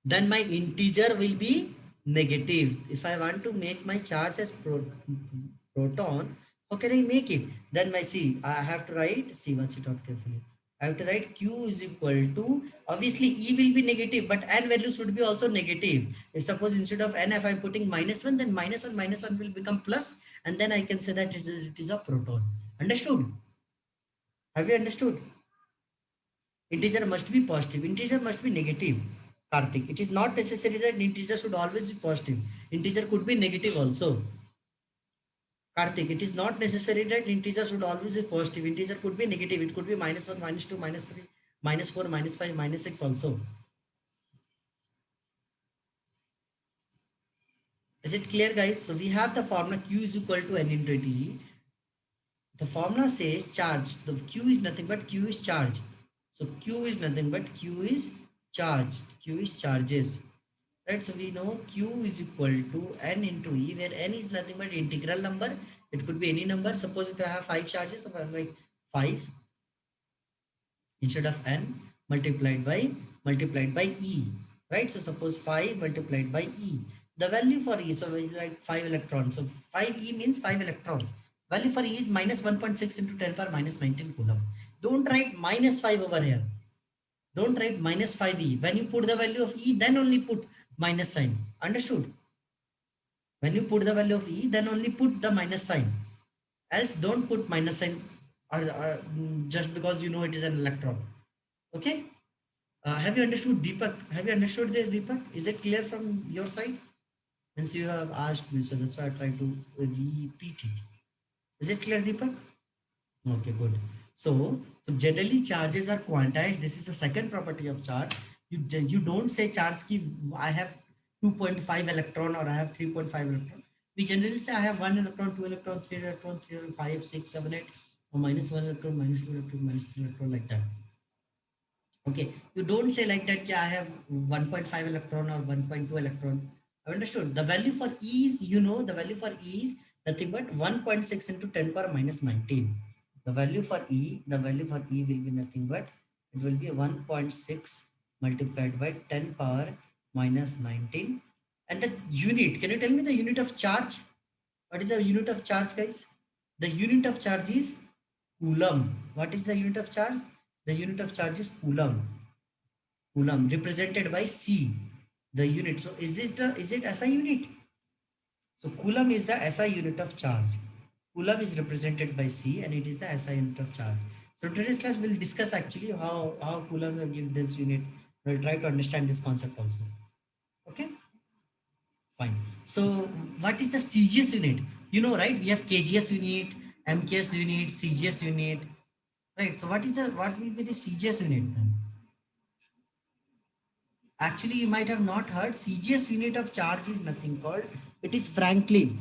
Then my integer will be negative. If I want to make my charge as proton, how can I make it? Then my C, I have to write, see, watch it out carefully. I have to write Q is equal to, obviously E will be negative, but N value should be also negative. If suppose instead of N, if I'm putting -1, then minus one will become plus, and then I can say that it is a proton. Understood? Have you understood? Integer must be positive. Integer must be negative. Karthik. It is not necessary that integer should always be positive. Integer could be negative also. Karthik. It is not necessary that integer should always be positive. Integer could be negative. It could be -1, -2, -3, -4, -5, -6 also. Is it clear, guys? So we have the formula Q is equal to N into T. The formula says charge. The Q is nothing but Q is charge. So Q is nothing but Q is charge. Q is charges. Right, so we know Q is equal to N into E, where N is nothing but integral number. It could be any number. Suppose if I have 5 charges, so I'm like 5 instead of N multiplied by E, right? So suppose 5 multiplied by E, the value for E, so we like 5 electrons, so 5 E means 5 electron. Value for E is minus 1.6 into 10 power minus 19 coulomb. Don't write minus 5 over here. Don't write -5e. When you put the value of E, then only put minus sign. Understood? When you put the value of E, then only put the minus sign. Else don't put minus sign just because you know it is an electron. Okay? Have you understood, Deepak? Have you understood this, Deepak? Is it clear from your side? Since you have asked me, so that's why I try to repeat it. Is it clear, Deepak? Okay, good. So generally charges are quantized. This is the second property of charge. You don't say charge ki I have 2.5 electron or I have 3.5 electron. We generally say I have 1 electron, 2 electron, 3 electron, 3 electron, 5, 6, 7, 8, or minus 1 electron, minus 2 electron, minus 3 electron, like that. Okay, you don't say like that. I have 1.5 electron or 1.2 electron. I understood. The value for E is, the value for E is nothing but 1.6 into 10 power minus 19. The value for E will be nothing but it will be 1.6 multiplied by 10 power minus 19. And the unit, can you tell me the unit of charge? What is the unit of charge, guys? The unit of charge is coulomb. What is the unit of charge? The unit of charge is coulomb. Coulomb represented by C, the unit. So is it SI unit? So coulomb is the SI unit of charge. Coulomb is represented by C and it is the SI unit of charge. So today's class we'll discuss actually how Coulomb will give this unit. We'll try to understand this concept also. Okay, fine. So what is the CGS unit? You know, right? We have KGS unit, MKS unit, CGS unit, right? So what will be the CGS unit then? Actually, you might have not heard CGS unit of charge is nothing called, it is Franklin.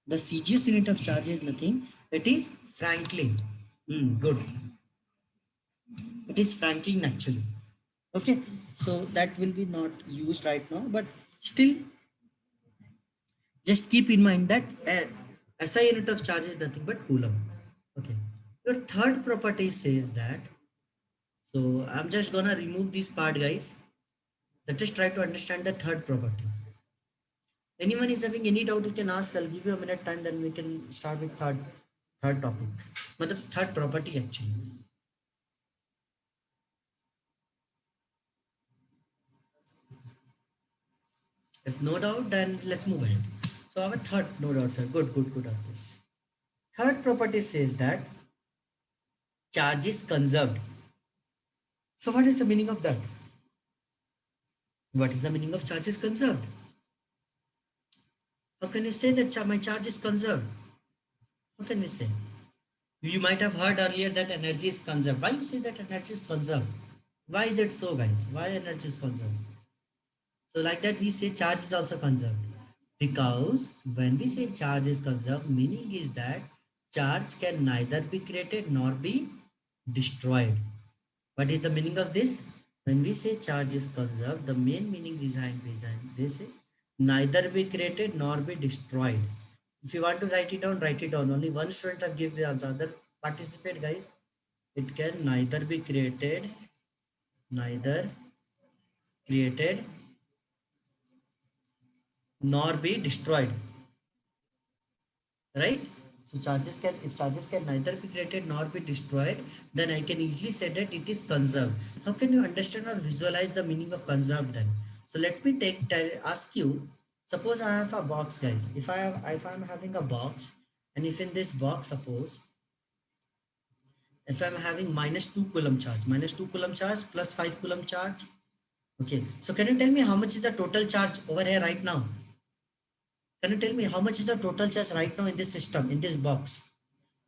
The CGS unit of charge is nothing, it is Franklin. Good. It is Franklin actually. Okay, so that will be not used right now, but still just keep in mind that SI unit of charge is nothing but Coulomb. Okay. Your third property says that, so I'm just gonna remove this part, guys. Let us try to understand the third property. Anyone is having any doubt, you can ask. I'll give you a minute time, then we can start with third topic. But the third property actually. If no doubt, then let's move ahead. So our third, no doubt, sir. Good on this. Third property says that charge is conserved. So what is the meaning of that? What is the meaning of charge is conserved? How can you say that my charge is conserved? How can we say? You might have heard earlier that energy is conserved. Why you say that energy is conserved? Why is it so, guys? Why energy is conserved? So like that we say charge is also conserved. Because when we say charge is conserved, meaning is that charge can neither be created nor be destroyed. What is the meaning of this? When we say charge is conserved, the main meaning behind this is neither be created nor be destroyed. If you want to write it down, write it down. Only one student have given the answer. Other participate, guys. It can neither be created nor be destroyed. Right? So if charges can neither be created nor be destroyed, then I can easily say that it is conserved. How can you understand or visualize the meaning of conserved then? So let me ask you, suppose I have a box, guys. If I'm having a box, and if in this box, suppose if I'm having minus 2 coulomb charge plus 5 coulomb charge. Okay, so can you tell me how much is the total charge over here right now? Can you tell me how much is the total charge right now in this system, in this box?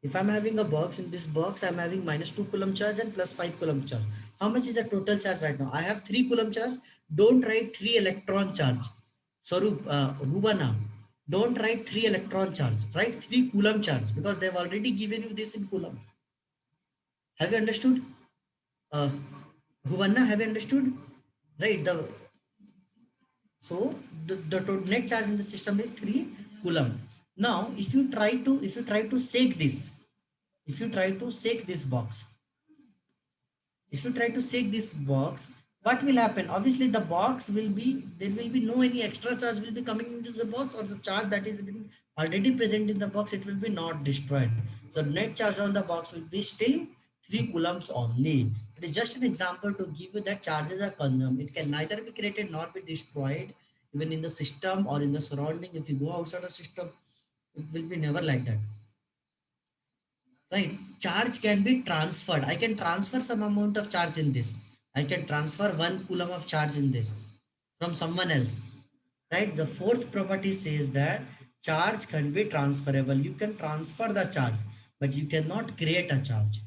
If I'm having a box, in this box, I'm having minus 2 coulomb charge and plus 5 coulomb charge. How much is the total charge right now? I have 3 coulomb charge. Don't write 3 electron charge. Swaroop, Huvana, don't write 3 electron charge. Write 3 coulomb charge because they've already given you this in coulomb. Have you understood? Uh, Huvana, have you understood? Right. The net charge in the system is 3 coulomb. Now, if you try to shake this, if you try to shake this box, what will happen? Obviously the box will be, there will be no any extra charge will be coming into the box, or the charge that is already present in the box, it will be not destroyed. So net charge on the box will be still 3 coulombs only. It is just an example to give you that charges are consumed. It can neither be created nor be destroyed. even in the system or in the surrounding. If you go outside the system, it will be never like that, right? Charge can be transferred. I can transfer some amount of charge in this. I can transfer 1 coulomb of charge in this from someone else, right? The fourth property says that charge can be transferable. You can transfer the charge, but you cannot create a charge.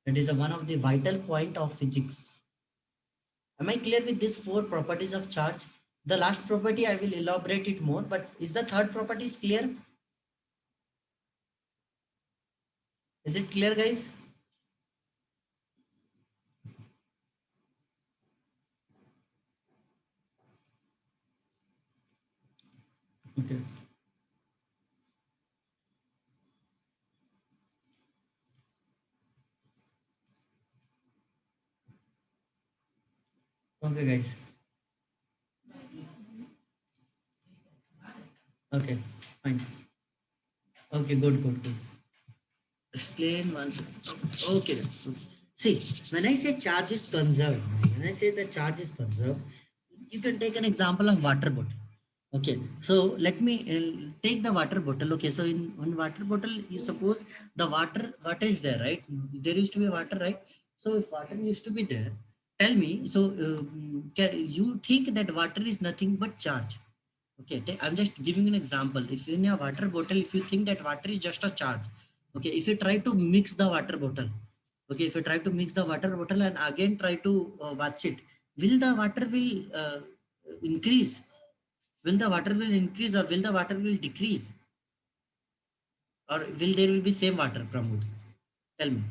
That is one of the vital point of physics. Am I clear with these four properties of charge? The last property I will elaborate it more, but is the third property is clear? Is it clear, guys? Okay. Okay, guys. Okay, fine. Okay, good, good, good. Explain once. Okay, then. Okay. See, when I say charge is conserved, when I say the charge is conserved, you can take an example of water bottle. Okay, so let me take the water bottle. Okay, so in one water bottle, you suppose the water is there, right? There used to be water, right? So if water used to be there, tell me. So you think that water is nothing but charge? Okay, I'm just giving an example. If in a water bottle, if you think that water is just a charge, okay, if you try to mix the water bottle, okay, if you try to mix the water bottle and again try to watch it, will the water will increase? Will the water will increase or will the water will decrease? Or will there will be same water, Pramod? Tell me.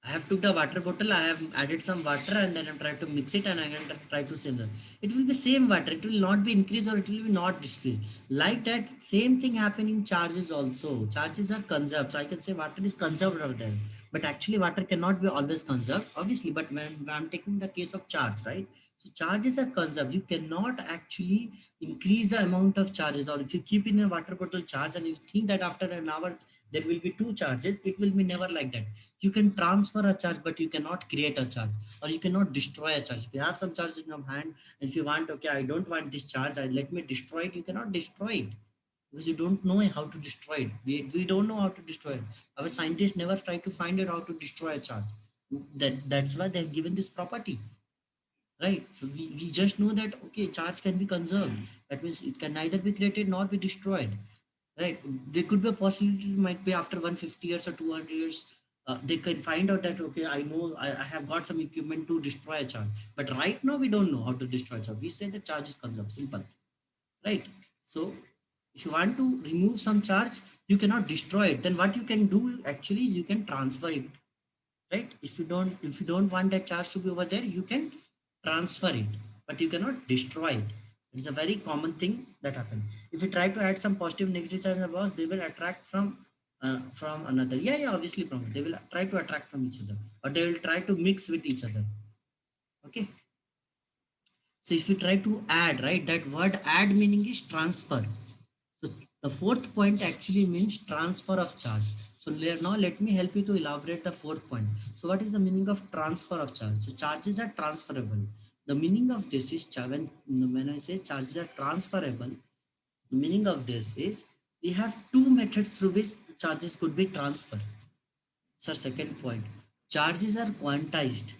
I have took the water bottle, I have added some water and then I'm trying to mix it and I can try to save them. It will be same water. It will not be increase or it will be not decrease. Like that, same thing happen in charges also. Charges are conserved. So I can say water is conserved over there. But actually water cannot be always conserved, obviously. But when I'm taking the case of charge, right? So charges are conserved. You cannot actually increase the amount of charges. Or if you keep in a water bottle charge and you think that after an hour there will be two charges, it will be never like that. You can transfer a charge but you cannot create a charge, or you cannot destroy a charge. If you have some charge in your hand and if you want, okay, I don't want this charge, let me destroy it, you cannot destroy it because you don't know how to destroy it. We don't know how to destroy it. Our scientists never try to find out how to destroy a charge. That's why they've given this property, right? So we just know that okay, charge can be conserved. That means it can neither be created nor be destroyed, right? There could be a possibility, might be after 150 years or 200 years, they can find out that okay, I know I have got some equipment to destroy a charge, but right now we don't know how to destroy a charge. We say the charge is conserved, simple, right? So if you want to remove some charge, you cannot destroy it. Then what you can do actually is you can transfer it, right? If you don't want that charge to be over there, you can transfer it, but you cannot destroy it. It's a very common thing that happens. If you try to add some positive negative charge in the box, they will attract from another. Yeah, obviously from they will try to attract from each other, or they will try to mix with each other. Okay, so if you try to add, right, that word add meaning is transfer. So the fourth point actually means transfer of charge. So now let me help you to elaborate the fourth point. So what is the meaning of transfer of charge? So charges are transferable. The meaning of this is when I say charges are transferable, the meaning of this is we have two methods through which the charges could be transferred. So second point, charges are quantized.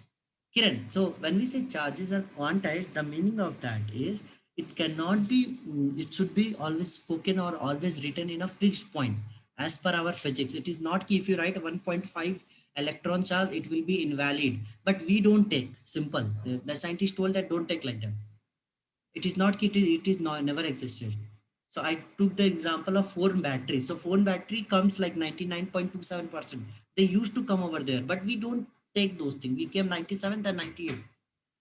Kiran, so when we say charges are quantized, the meaning of that is it cannot be, it should be always spoken or always written in a fixed point as per our physics. It is not if you write 1.5 electron charge, it will be invalid. But we don't take, simple. The scientist told that don't take like that. It is not, it is not, never existed. So I took the example of phone battery. So phone battery comes like 99.27%. They used to come over there, but we don't take those things. We came 97, then 98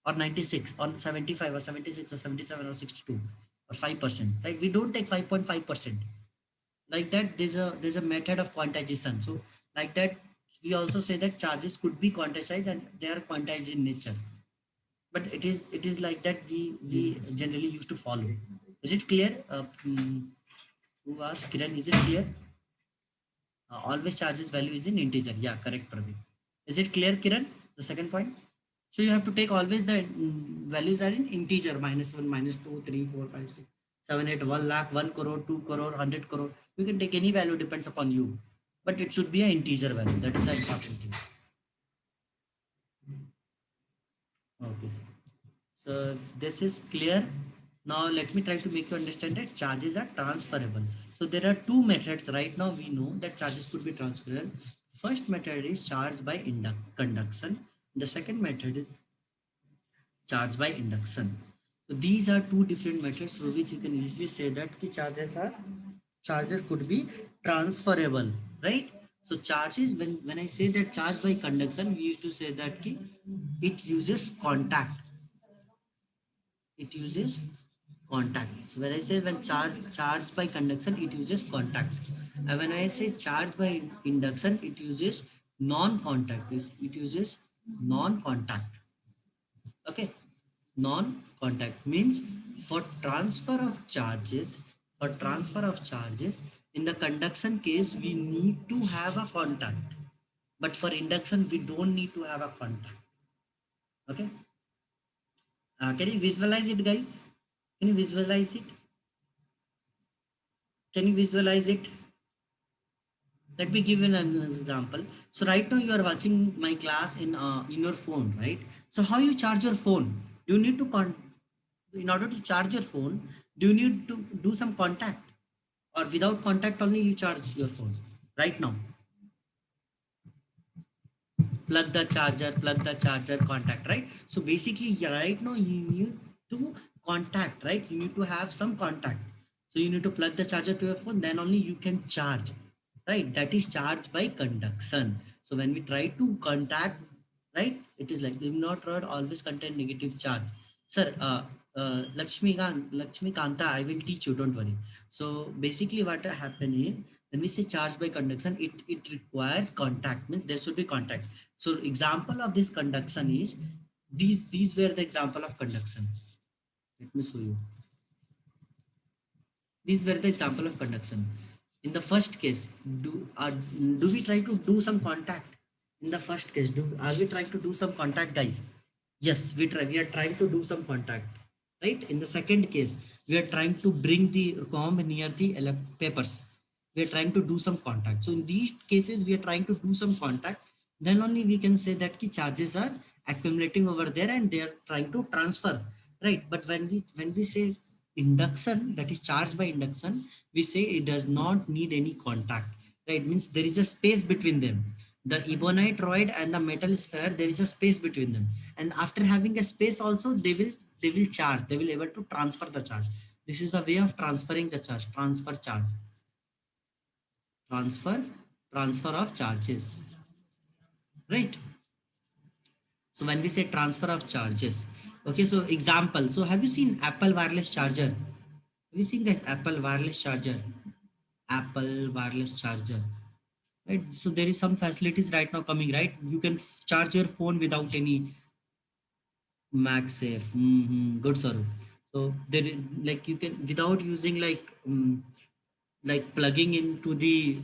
or 96 or 75 or 76 or 77 or 62 or 5%, right? We don't take 5.5%. Like that, there's a method of quantization. So like that, we also say that charges could be quantized and they are quantized in nature. But it is like that we generally used to follow. Is it clear? Who asked? Kiran, is it clear? Always charges value is in integer. Yeah, correct, Pradeep. Is it clear, Kiran? The second point. So you have to take always the values are in integer, -1, -2, 3, 4, 5, 6, 7, 8, 1 lakh, 1 crore, 2 crore, 100 crore. You can take any value, depends upon you. But it should be an integer value. That is the important thing. Okay. So this is clear. Now let me try to make you understand that charges are transferable. So there are two methods right now. We know that charges could be transferable. First method is charge by conduction. The second method is charge by induction. So these are two different methods through which you can easily say that the charges could be transferable, right? So charges, when I say that charge by conduction, we used to say that ki it uses contact. It uses contact. So when I say when charge by conduction, it uses contact. And when I say charge by induction, it uses non-contact. It uses non-contact. Okay, non-contact means for transfer of charges in the conduction case we need to have a contact, but for induction we don't need to have a contact. Okay, can you visualize it, guys? Can you visualize it? Can you visualize it? Let me give you an example. So right now you are watching my class in your phone, right? So how you charge your phone? Do you need to in order to charge your phone, do you need to do some contact, or without contact only you charge your phone? Right now, plug the charger, contact, right? So basically, yeah, right now you need to contact, right? You need to have some contact. So you need to plug the charger to your phone, then only you can charge, right? That is charge by conduction. So when we try to contact, right, it is like, if not rod always contain negative charge. Sir, Lakshmi Kanta, I will teach you, don't worry. So basically what happen is, when we say charge by conduction, it requires contact, means there should be contact. So example of this conduction is, these were the example of conduction. Let me show you. These were the example of conduction. In the first case, do we try to do some contact? In the first case, are we trying to do some contact, guys? Yes, we are trying to do some contact, right? In the second case, we are trying to bring the comb near the papers. We are trying to do some contact. So in these cases, we are trying to do some contact. Then only we can say that the charges are accumulating over there and they are trying to transfer, right? But when we say induction, that is charged by induction, we say it does not need any contact, right? Means there is a space between them. The ebonite rod and the metal sphere, there is a space between them, and after having a space also, they will charge, they will able to transfer the charge. This is a way of transferring the charge. Transfer charge, transfer of charges, right? So when we say transfer of charges, okay, so example, so have you seen Apple wireless charger? Have you seen, guys, Apple wireless charger? Apple wireless charger, right? So there is some facilities right now coming, right? You can charge your phone without any MagSafe. Good, Saru. So there is, like, you can, without using like plugging into the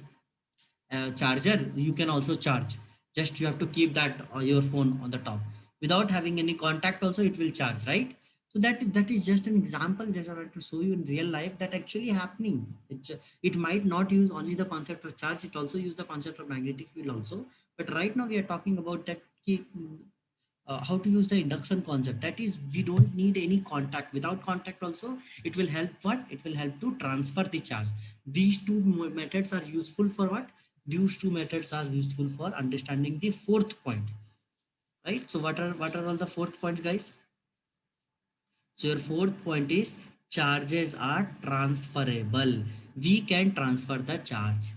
charger, you can also charge. Just you have to keep that your phone on the top. Without having any contact also, it will charge, right? So that is just an example that I want to show you in real life that actually happening. It might not use only the concept of charge, it also use the concept of magnetic field also. But right now we are talking about that how to use the induction concept. That is, we don't need any contact. Without contact also, it will help what? It will help to transfer the charge. These two methods are useful for what? These two methods are useful for understanding the fourth point, right? So what are all the fourth points, guys? So your fourth point is charges are transferable. We can transfer the charge.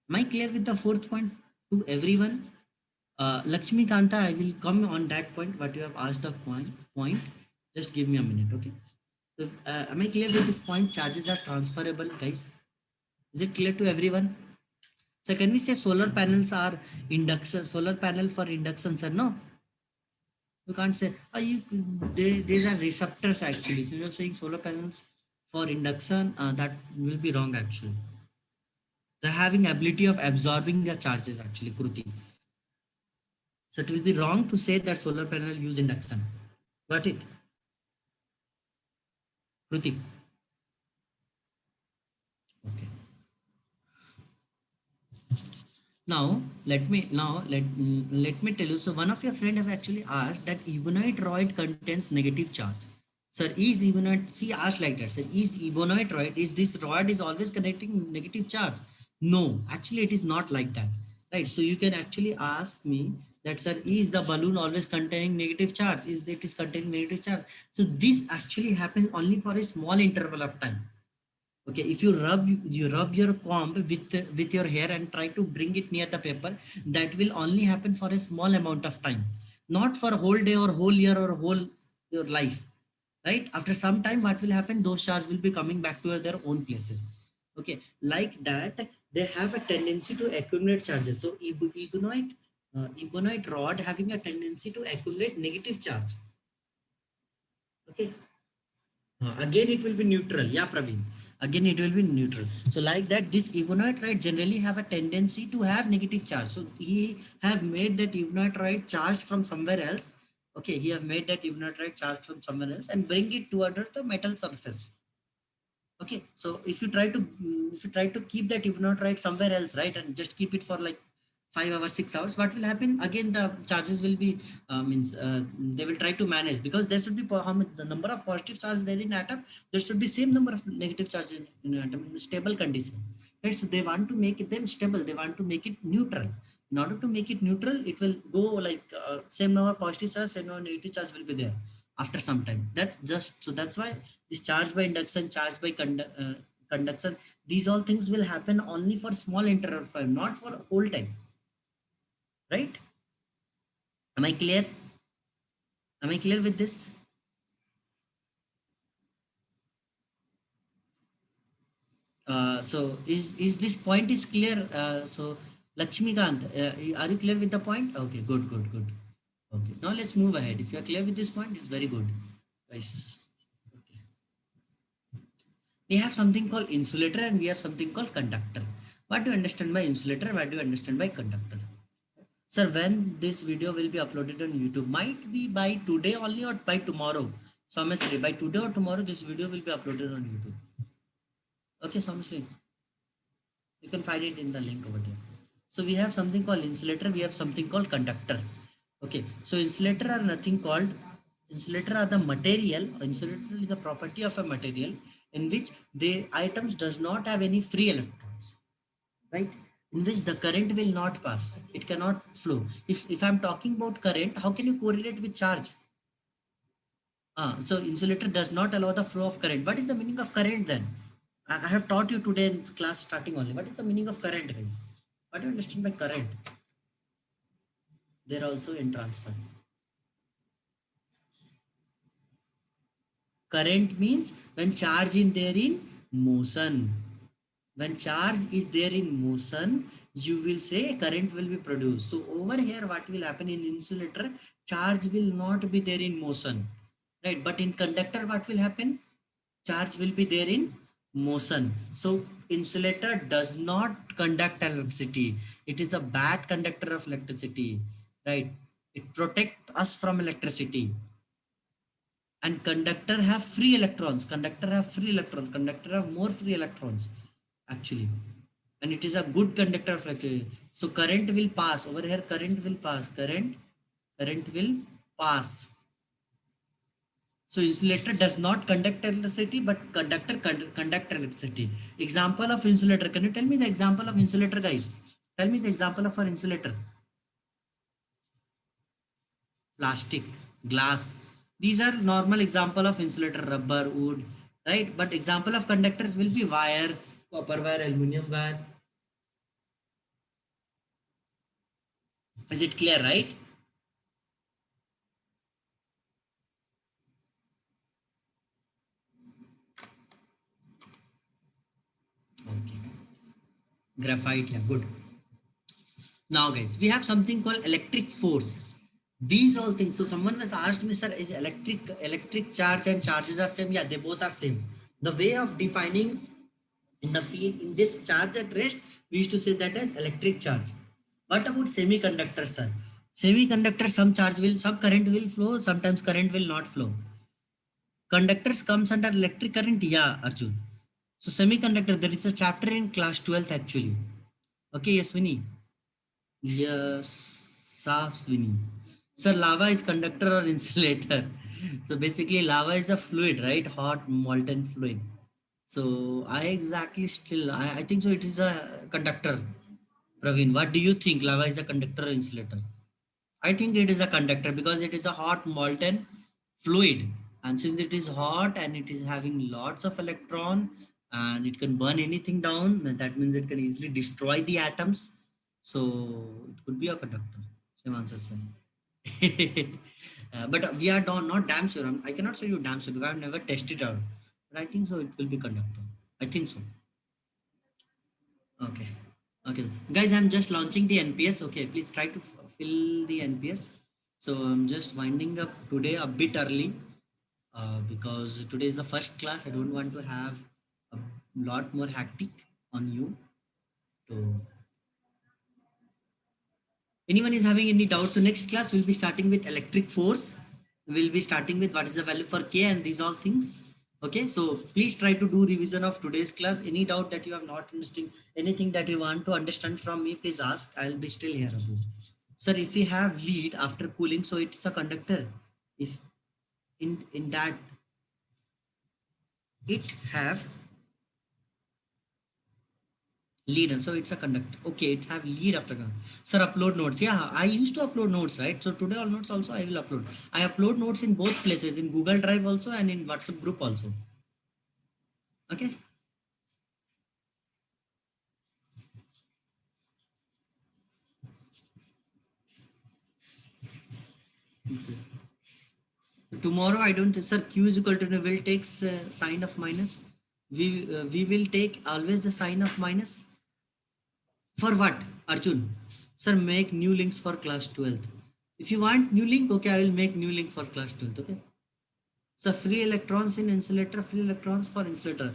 Am I clear with the fourth point to everyone? Lakshmi Kanta, I will come on that point. What you have asked the point. Just give me a minute, okay? So, am I clear with this point? Charges are transferable, guys. Is it clear to everyone? So can we say solar panels are induction? Solar panel for induction, sir? No, you can't say. These are receptors actually. So you're saying solar panels for induction. That will be wrong actually. They're having ability of absorbing the charges actually, Kruti. So it will be wrong to say that solar panel use induction. Got it? Krutik. Okay. Let me tell you. So one of your friend have actually asked that Ebonite rod contains negative charge. Sir, is Ebonite, she asked like that, sir, is Ebonite rod, is this rod is always connecting negative charge? No, actually it is not like that. Right. So you can actually ask me that, sir, is the balloon always containing negative charge? Is it is containing negative charge? So this actually happens only for a small interval of time. Okay, if you rub your comb with your hair and try to bring it near the paper, that will only happen for a small amount of time, not for a whole day or whole year or whole your life. Right, after some time what will happen, those shards will be coming back to their own places. Okay, like that, they have a tendency to accumulate charges. So ebonite rod having a tendency to accumulate negative charge. Okay. Again, it will be neutral. Yeah, Praveen. Again, it will be neutral. So like that, this Ebonite right generally have a tendency to have negative charge. So he have made that Ebonite right charged from somewhere else. Okay, he have made that Ebonite right charged from somewhere else and bring it to under the metal surface. Okay, so if you try to keep that Ebonite somewhere else, right, and just keep it for like 5 hours, 6 hours, what will happen? Again, the charges will be means they will try to manage, because there should be how much the number of positive charges there in atom. There should be same number of negative charges in atom in stable condition. Right, so they want to make it them stable. They want to make it neutral. In order to make it neutral, it will go like same number of positive charge, same number of negative charge will be there after some time. That's just so that's why this charge by induction, charge by conduction, these all things will happen only for small interval, not for whole time. Right? Am I clear? Am I clear with this? So is this point is clear? So Lakshmikant, are you clear with the point? Okay, good, good, good. Okay, now let's move ahead. If you are clear with this point, it's very good. Guys, okay. We have something called insulator and we have something called conductor. What do you understand by insulator? What do you understand by conductor? Sir, when this video will be uploaded on YouTube? Might be by today only or by tomorrow. So I'm saying by today or tomorrow, this video will be uploaded on YouTube. Okay, so I'm saying you can find it in the link over there. So we have something called insulator. We have something called conductor. Okay, so insulator are nothing called insulator are the material. Insulator is the property of a material in which the items does not have any free electrons, right, in which the current will not pass, it cannot flow. If I'm talking about current, how can you correlate with charge? So insulator does not allow the flow of current. What is the meaning of current then? I have taught you today in class starting only. What is the meaning of current, guys? What do you understand by current? They're also in transfer. Current means when charge is there in motion. When charge is there in motion, you will say current will be produced. So over here, what will happen in insulator, charge will not be there in motion, right? But in conductor, what will happen? Charge will be there in motion. So insulator does not conduct electricity. It is a bad conductor of electricity, right? It protects us from electricity. And conductor have free electrons. Conductor have more free electrons actually, and it is a good conductor of electricity. So current will pass over here. Current will pass. Current will pass. So insulator does not conduct electricity, but conductor conduct electricity. Example of insulator, can you tell me the example of insulator, guys? Tell me the example of an insulator. Plastic, glass, these are normal example of insulator. Rubber, wood, right? But example of conductors will be wire, copper wire, aluminum wire. Is it clear, right? Okay, graphite, yeah, good. Now guys, we have something called electric force. These all things. So someone was asked me, sir, is electric charge and charges are same? Yeah, they both are same. The way of defining in the field in this charge at rest, we used to say that as electric charge. What about semiconductors, sir? Semiconductor, some current will flow, sometimes current will not flow. Conductors comes under electric current, yeah, Arjun. So semiconductor, there is a chapter in class 12th actually. Okay, yes, Vinny. Yes, Swini. Sir, lava is conductor or insulator? So basically, lava is a fluid, right? Hot molten fluid. So I think so. It is a conductor. Praveen, what do you think? Lava is a conductor or insulator? I think it is a conductor because it is a hot molten fluid, and since it is hot and it is having lots of electron and it can burn anything down, then that means it can easily destroy the atoms. So it could be a conductor. Same answer, sir. But we are not damn sure. I cannot say you damn sure because I've never tested out. But I think so. It will be conductor. I think so. Okay. Okay. Guys, I'm just launching the NPS. Okay. Please try to fill the NPS. So I'm just winding up today a bit early because today is the first class. I don't want to have a lot more hectic on you. So anyone is having any doubts? So next class we'll be starting with electric force. We'll be starting with what is the value for K and these all things. Okay, so please try to do revision of today's class. Any doubt that you have not understood, anything that you want to understand from me, please ask. I'll be still here, Abu. Sir, if we have lead after cooling, so it's a conductor. If in that it have lead, and so it's a conductor. Okay, it have lead after sir, upload notes. Yeah, I used to upload notes, right? So today all notes also I will upload. I upload notes in both places, in Google Drive also and in WhatsApp group also. Okay. Tomorrow I don't, sir, q is equal to will takes sign of minus. We will take always the sign of minus. For what, Arjun? Sir, make new links for class 12th. If you want new link, okay, I will make new link for class 12th. Okay. So free electrons in insulator, free electrons for insulator.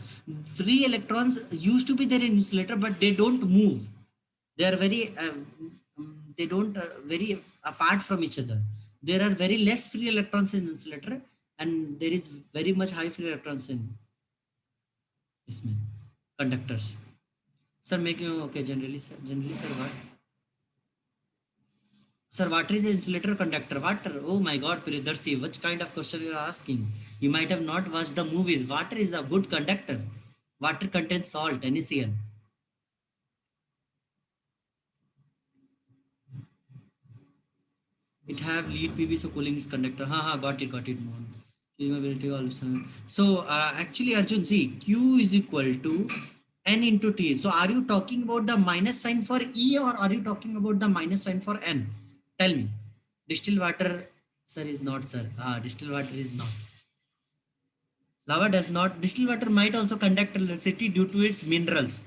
Free electrons used to be there in insulator, but they don't move. They are very they don't very apart from each other. There are very less free electrons in insulator and there is very much high free electrons in इसमें conductors. Sir, making okay, generally sir, what? Sir, water is insulator, conductor? Water. Oh my God, Priyadarshi, which kind of question you are asking? You might have not watched the movies. Water is a good conductor. Water contains salt, NaCl. It have lead PV, so cooling is conductor. Got it, Mohan. Capability also. So actually, Arjun, see, Q is equal to N into T. So are you talking about the minus sign for E or are you talking about the minus sign for N? Tell me. Distilled water, sir, is not, sir. Distilled water is not. Lava does not. Distilled water might also conduct electricity due to its minerals.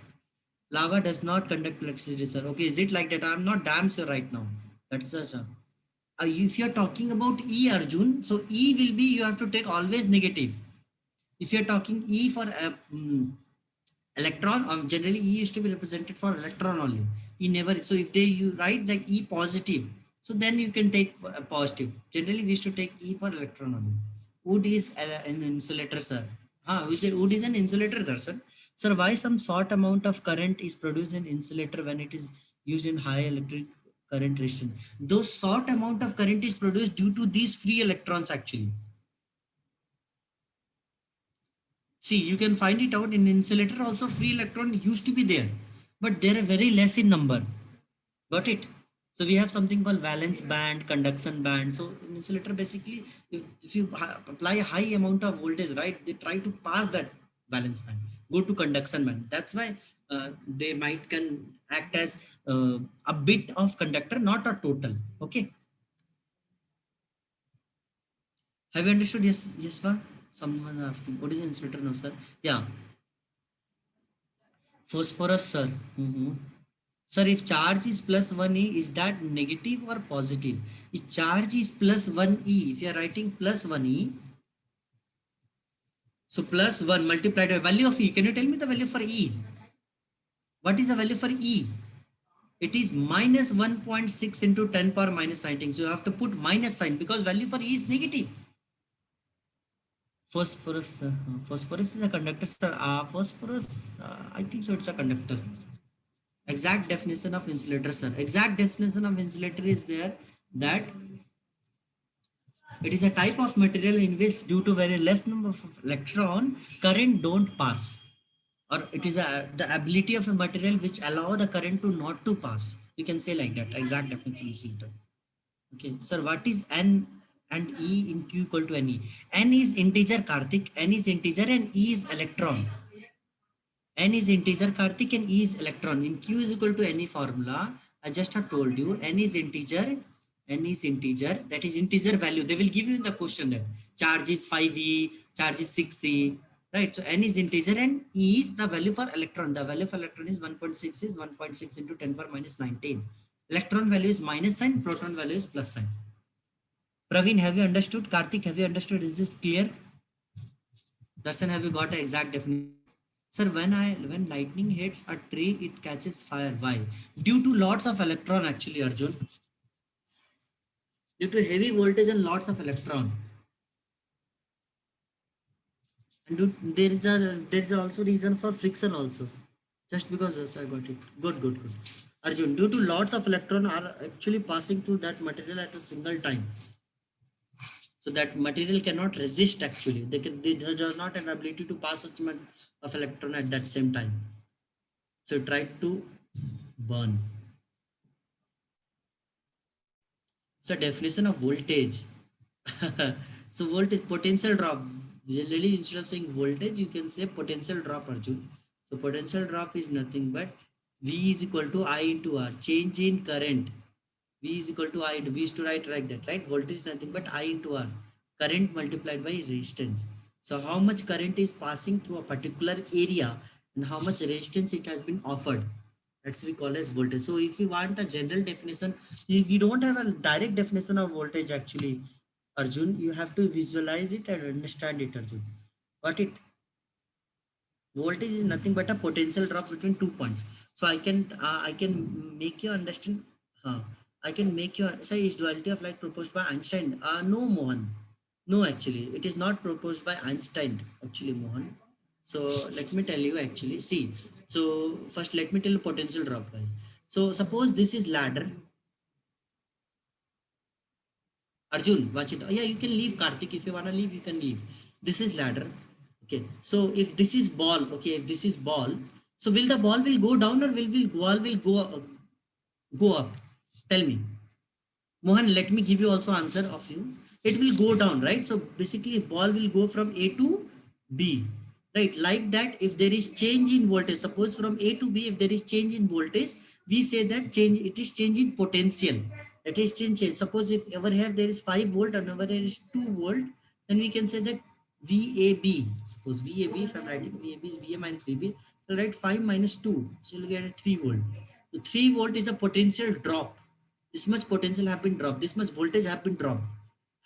Lava does not conduct electricity, sir. Okay, is it like that? I'm not damn sure right now. That's a if you're talking about E, Arjun, so E will be, you have to take always negative. If you're talking E for electron, generally E used to be represented for electron only. E never, so if you write like E positive, so then you can take a positive. Generally we used to take E for electron only. Wood is an insulator, sir. We said wood is an insulator there, sir. Sir, why some short amount of current is produced in insulator when it is used in high electric current resistance? Those short amount of current is produced due to these free electrons actually. See, you can find it out in insulator also. Free electron used to be there, but they are very less in number. Got it? So we have something called valence band, conduction band. So in insulator, basically, if you apply a high amount of voltage, right, they try to pass that valence band, go to conduction band. That's why they might can act as a bit of conductor, not a total. Okay. Have you understood? Yes, yes, sir. Someone asking, what is insulator? No, sir. Yeah, phosphorus, sir. Sir, if charge is plus 1e, is that negative or positive? If charge is plus 1e, if you are writing plus 1e, so plus 1 multiplied by value of e. Can you tell me the value for e? What is the value for e? It is minus 1.6 into 10 power minus 19. So you have to put minus sign because value for E is negative. Phosphorus is a conductor, sir. Phosphorus, I think so. It's a conductor. Exact definition of insulator, sir. Exact definition of insulator is there that it is a type of material in which, due to very less number of electron, current don't pass, or it is the ability of a material which allow the current to not to pass. You can say like that. Exact definition is insulator. Okay, sir, what is N and E in Q equal to NE? N is integer, Karthik. N is integer and E is electron. N is integer, Karthik, and E is electron. In Q is equal to NE formula, I just have told you, N is integer, that is integer value. They will give you in the question that charge is 5E, charge is 6E, right? So N is integer and E is the value for electron. The value for electron is 1.6 is 1.6 into 10 power minus 19. Electron value is minus sign, proton value is plus sign. Praveen, have you understood? Karthik, have you understood? Is this clear? Darshan, have you got an exact definition? Sir, when lightning hits a tree, it catches fire. Why? Due to lots of electron, actually, Arjun. Due to heavy voltage and lots of electron. And there is also reason for friction also. Just because, yes, I got it. Good. Arjun, due to lots of electron are actually passing through that material at a single time. So that material cannot resist actually. They do not have ability to pass such much of electron at that same time. So try to burn. So definition of voltage. So voltage, potential drop. Generally, instead of saying voltage, you can say potential drop, Arjun. So potential drop is nothing but V is equal to I into R. Change in current. V is equal to I into, we used to write like that, right? Voltage is nothing but I into R. Current multiplied by resistance. So how much current is passing through a particular area and how much resistance it has been offered. That's we call as voltage. So if you want a general definition, we don't have a direct definition of voltage actually, Arjun. You have to visualize it and understand it, Arjun. Got it? Voltage is nothing but a potential drop between 2 points. So I can make you understand. I can make you say is duality of light proposed by Einstein. No, Mohan. No, actually it is not proposed by Einstein actually, Mohan. So let me tell you actually. See, so first let me tell you potential drop, guys. So suppose this is ladder. Arjun, watch it. Oh, yeah, you can leave, Karthik. If you wanna leave, you can leave. This is ladder. Okay. So if this is ball, okay, if this is ball, so will the ball will go down or will ball will go up? Tell me. Mohan, let me give you also answer of you. It will go down, right? So basically ball will go from A to B, right? Like that, if there is change in voltage, suppose from A to B, if there is change in voltage, we say that change, it is change in potential. That is change. Suppose if over here there is 5 volt and over here is 2 volt, then we can say that VAB. Suppose VAB, if I'm writing VAB is VA minus VB, so write 5 minus 2, so you'll get a 3 volt. So 3 volt is a potential drop. This much potential have been dropped, this much voltage have been dropped.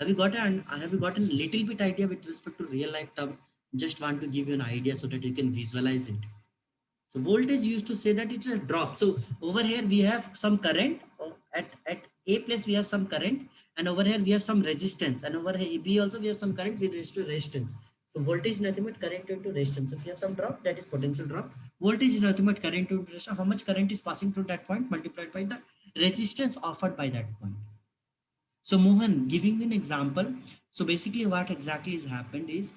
Have you gotten a little bit idea with respect to real life term? Just want to give you an idea so that you can visualize it. So voltage used to say that it's a drop. So over here we have some current, at A place we have some current, and over here we have some resistance, and over here B also we have some current with respect to resistance. So voltage is nothing but current into resistance. So if you have some drop, that is potential drop. Voltage is nothing but current into resistance. How much current is passing through that point multiplied by the resistance offered by that point. So Mohan, giving you an example. So basically what exactly has happened is,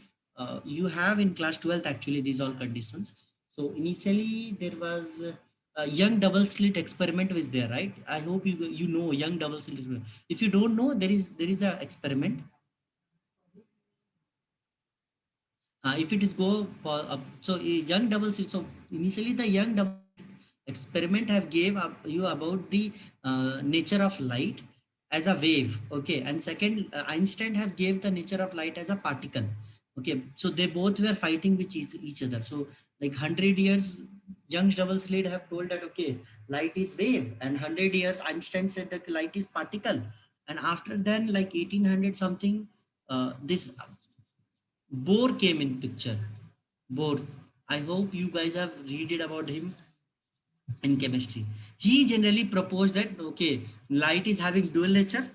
you have in class 12th actually these all conditions. So initially there was a young double slit experiment was there, right? I hope you know young double slit experiment. If you don't know, there is a experiment. If it is go for so a young double slit. So initially the young double experiment have gave up you about the nature of light as a wave, okay, and second, Einstein have gave the nature of light as a particle, okay. So they both were fighting with each other. So like 100 years Young's double slit have told that okay, light is wave, and 100 years Einstein said that light is particle. And after then, like 1800 something, this Bohr came in picture. Bohr, I hope you guys have read it about him. in chemistry. He generally proposed that okay, light is having dual nature.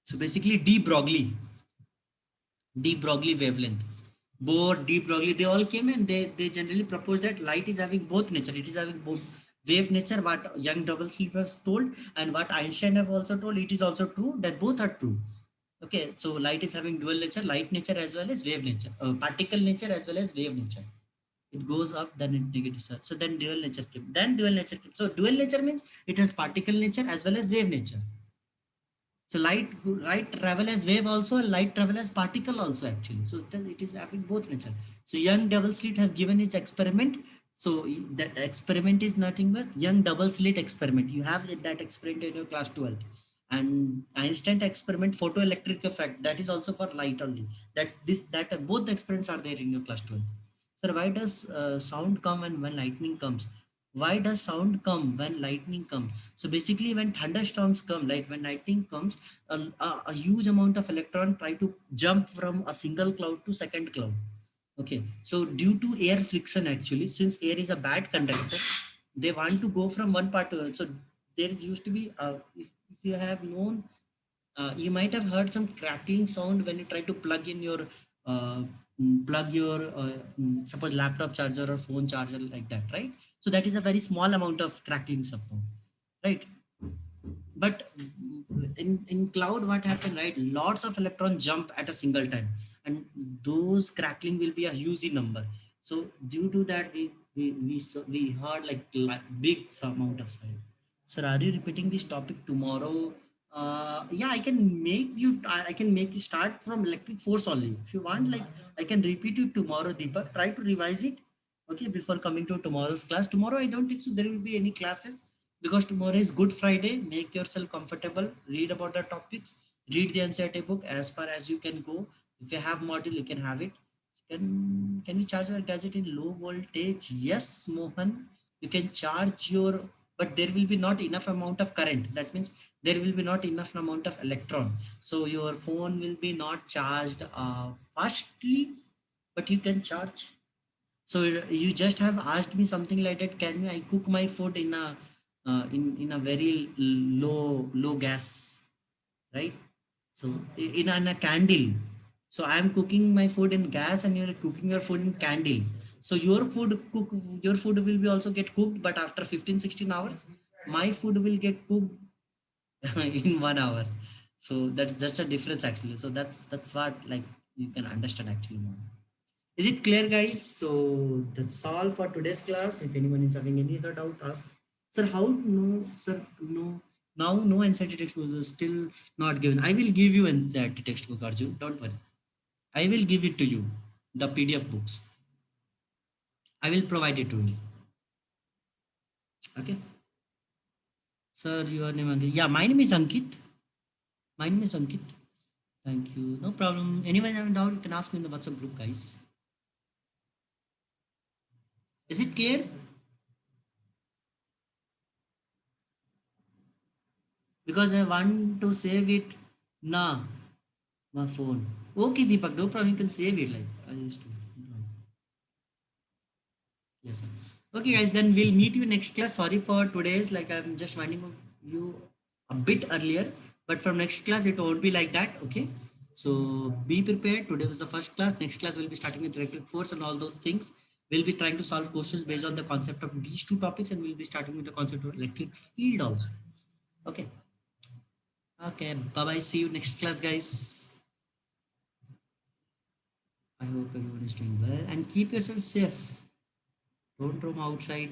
So basically, de Broglie wavelength. Bohr, de Broglie, they all came and they generally proposed that light is having both nature. It is having both wave nature, what young double sleep has told, and what Einstein have also told. It is also true that both are true. Okay, so light is having dual nature, light nature as well as wave nature, particle nature as well as wave nature. It goes up, then it negative charge. So then dual nature came. Then dual nature came. So dual nature means it has particle nature as well as wave nature. So light travel as wave also, and light travel as particle also actually. So it is having both nature. So young double slit have given its experiment. So that experiment is nothing but young double slit experiment. You have that experiment in your class 12th. And Einstein experiment, photoelectric effect, that is also for light only. That both the experiments are there in your class 12th. Sir, why does sound come and when lightning comes? Why does sound come when lightning comes? So basically, when thunderstorms come, like when lightning comes, a huge amount of electron try to jump from a single cloud to second cloud. Okay, so due to air friction, actually, since air is a bad conductor, they want to go from one part to another. So there is used to be, if you have known, you might have heard some crackling sound when you try to uh, plug your suppose laptop charger or phone charger like that, right? So that is a very small amount of crackling sound, right? But in cloud, what happened, right? Lots of electrons jump at a single time, and those crackling will be a huge number. So due to that, we heard like big amount of sound. Sir, are you repeating this topic tomorrow? Yeah, I can make you. I can make you start from electric force only. If you want, like I can repeat it tomorrow. Deepak, try to revise it. Okay, before coming to tomorrow's class. Tomorrow, I don't think so. There will be any classes because tomorrow is Good Friday. Make yourself comfortable. Read about the topics. Read the NCERT book as far as you can go. If you have module, you can have it. Can you charge your gadget in low voltage? Yes, Mohan. You can charge your, but there will be not enough amount of current. That means there will be not enough amount of electron. So your phone will be not charged fastly, but you can charge. So you just have asked me something like that. Can I cook my food in a in a very low gas, right? So in a candle. So I am cooking my food in gas, and you're cooking your food in candle. So your food will be also get cooked, but after 15-16 hours, my food will get cooked in 1 hour. So that's a difference actually. So that's what like you can understand actually more. Is it clear, guys? So that's all for today's class. If anyone is having any other doubt, ask. Sir, how no, sir, no. Now no NCERT textbook is still not given. I will give you NCERT textbook, Arjun. Don't worry. I will give it to you. The PDF books. I will provide it to you. Okay. Sir, your name again. Yeah, my name is Ankit. My name is Ankit. Thank you. No problem. Anyone having doubt, you can ask me in the WhatsApp group, guys. Is it clear? Because I want to save it. Nah, my phone. Okay, Deepak, no problem. You can save it like I used to. No problem. Yes, sir. Okay, guys, then we'll meet you next class. Sorry for today's, like I'm just winding up you a bit earlier, but from next class it won't be like that. Okay, so be prepared. Today was the first class. Next class we'll be starting with electric force and all those things. We'll be trying to solve questions based on the concept of these two topics, and we'll be starting with the concept of electric field also. Okay. Okay. Bye bye. See you next class, guys. I hope everyone is doing well and keep yourself safe. Don't roam outside.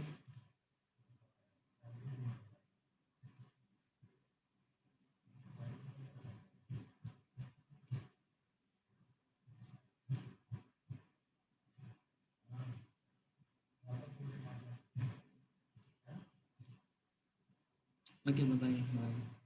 Okay, bye bye. Bye.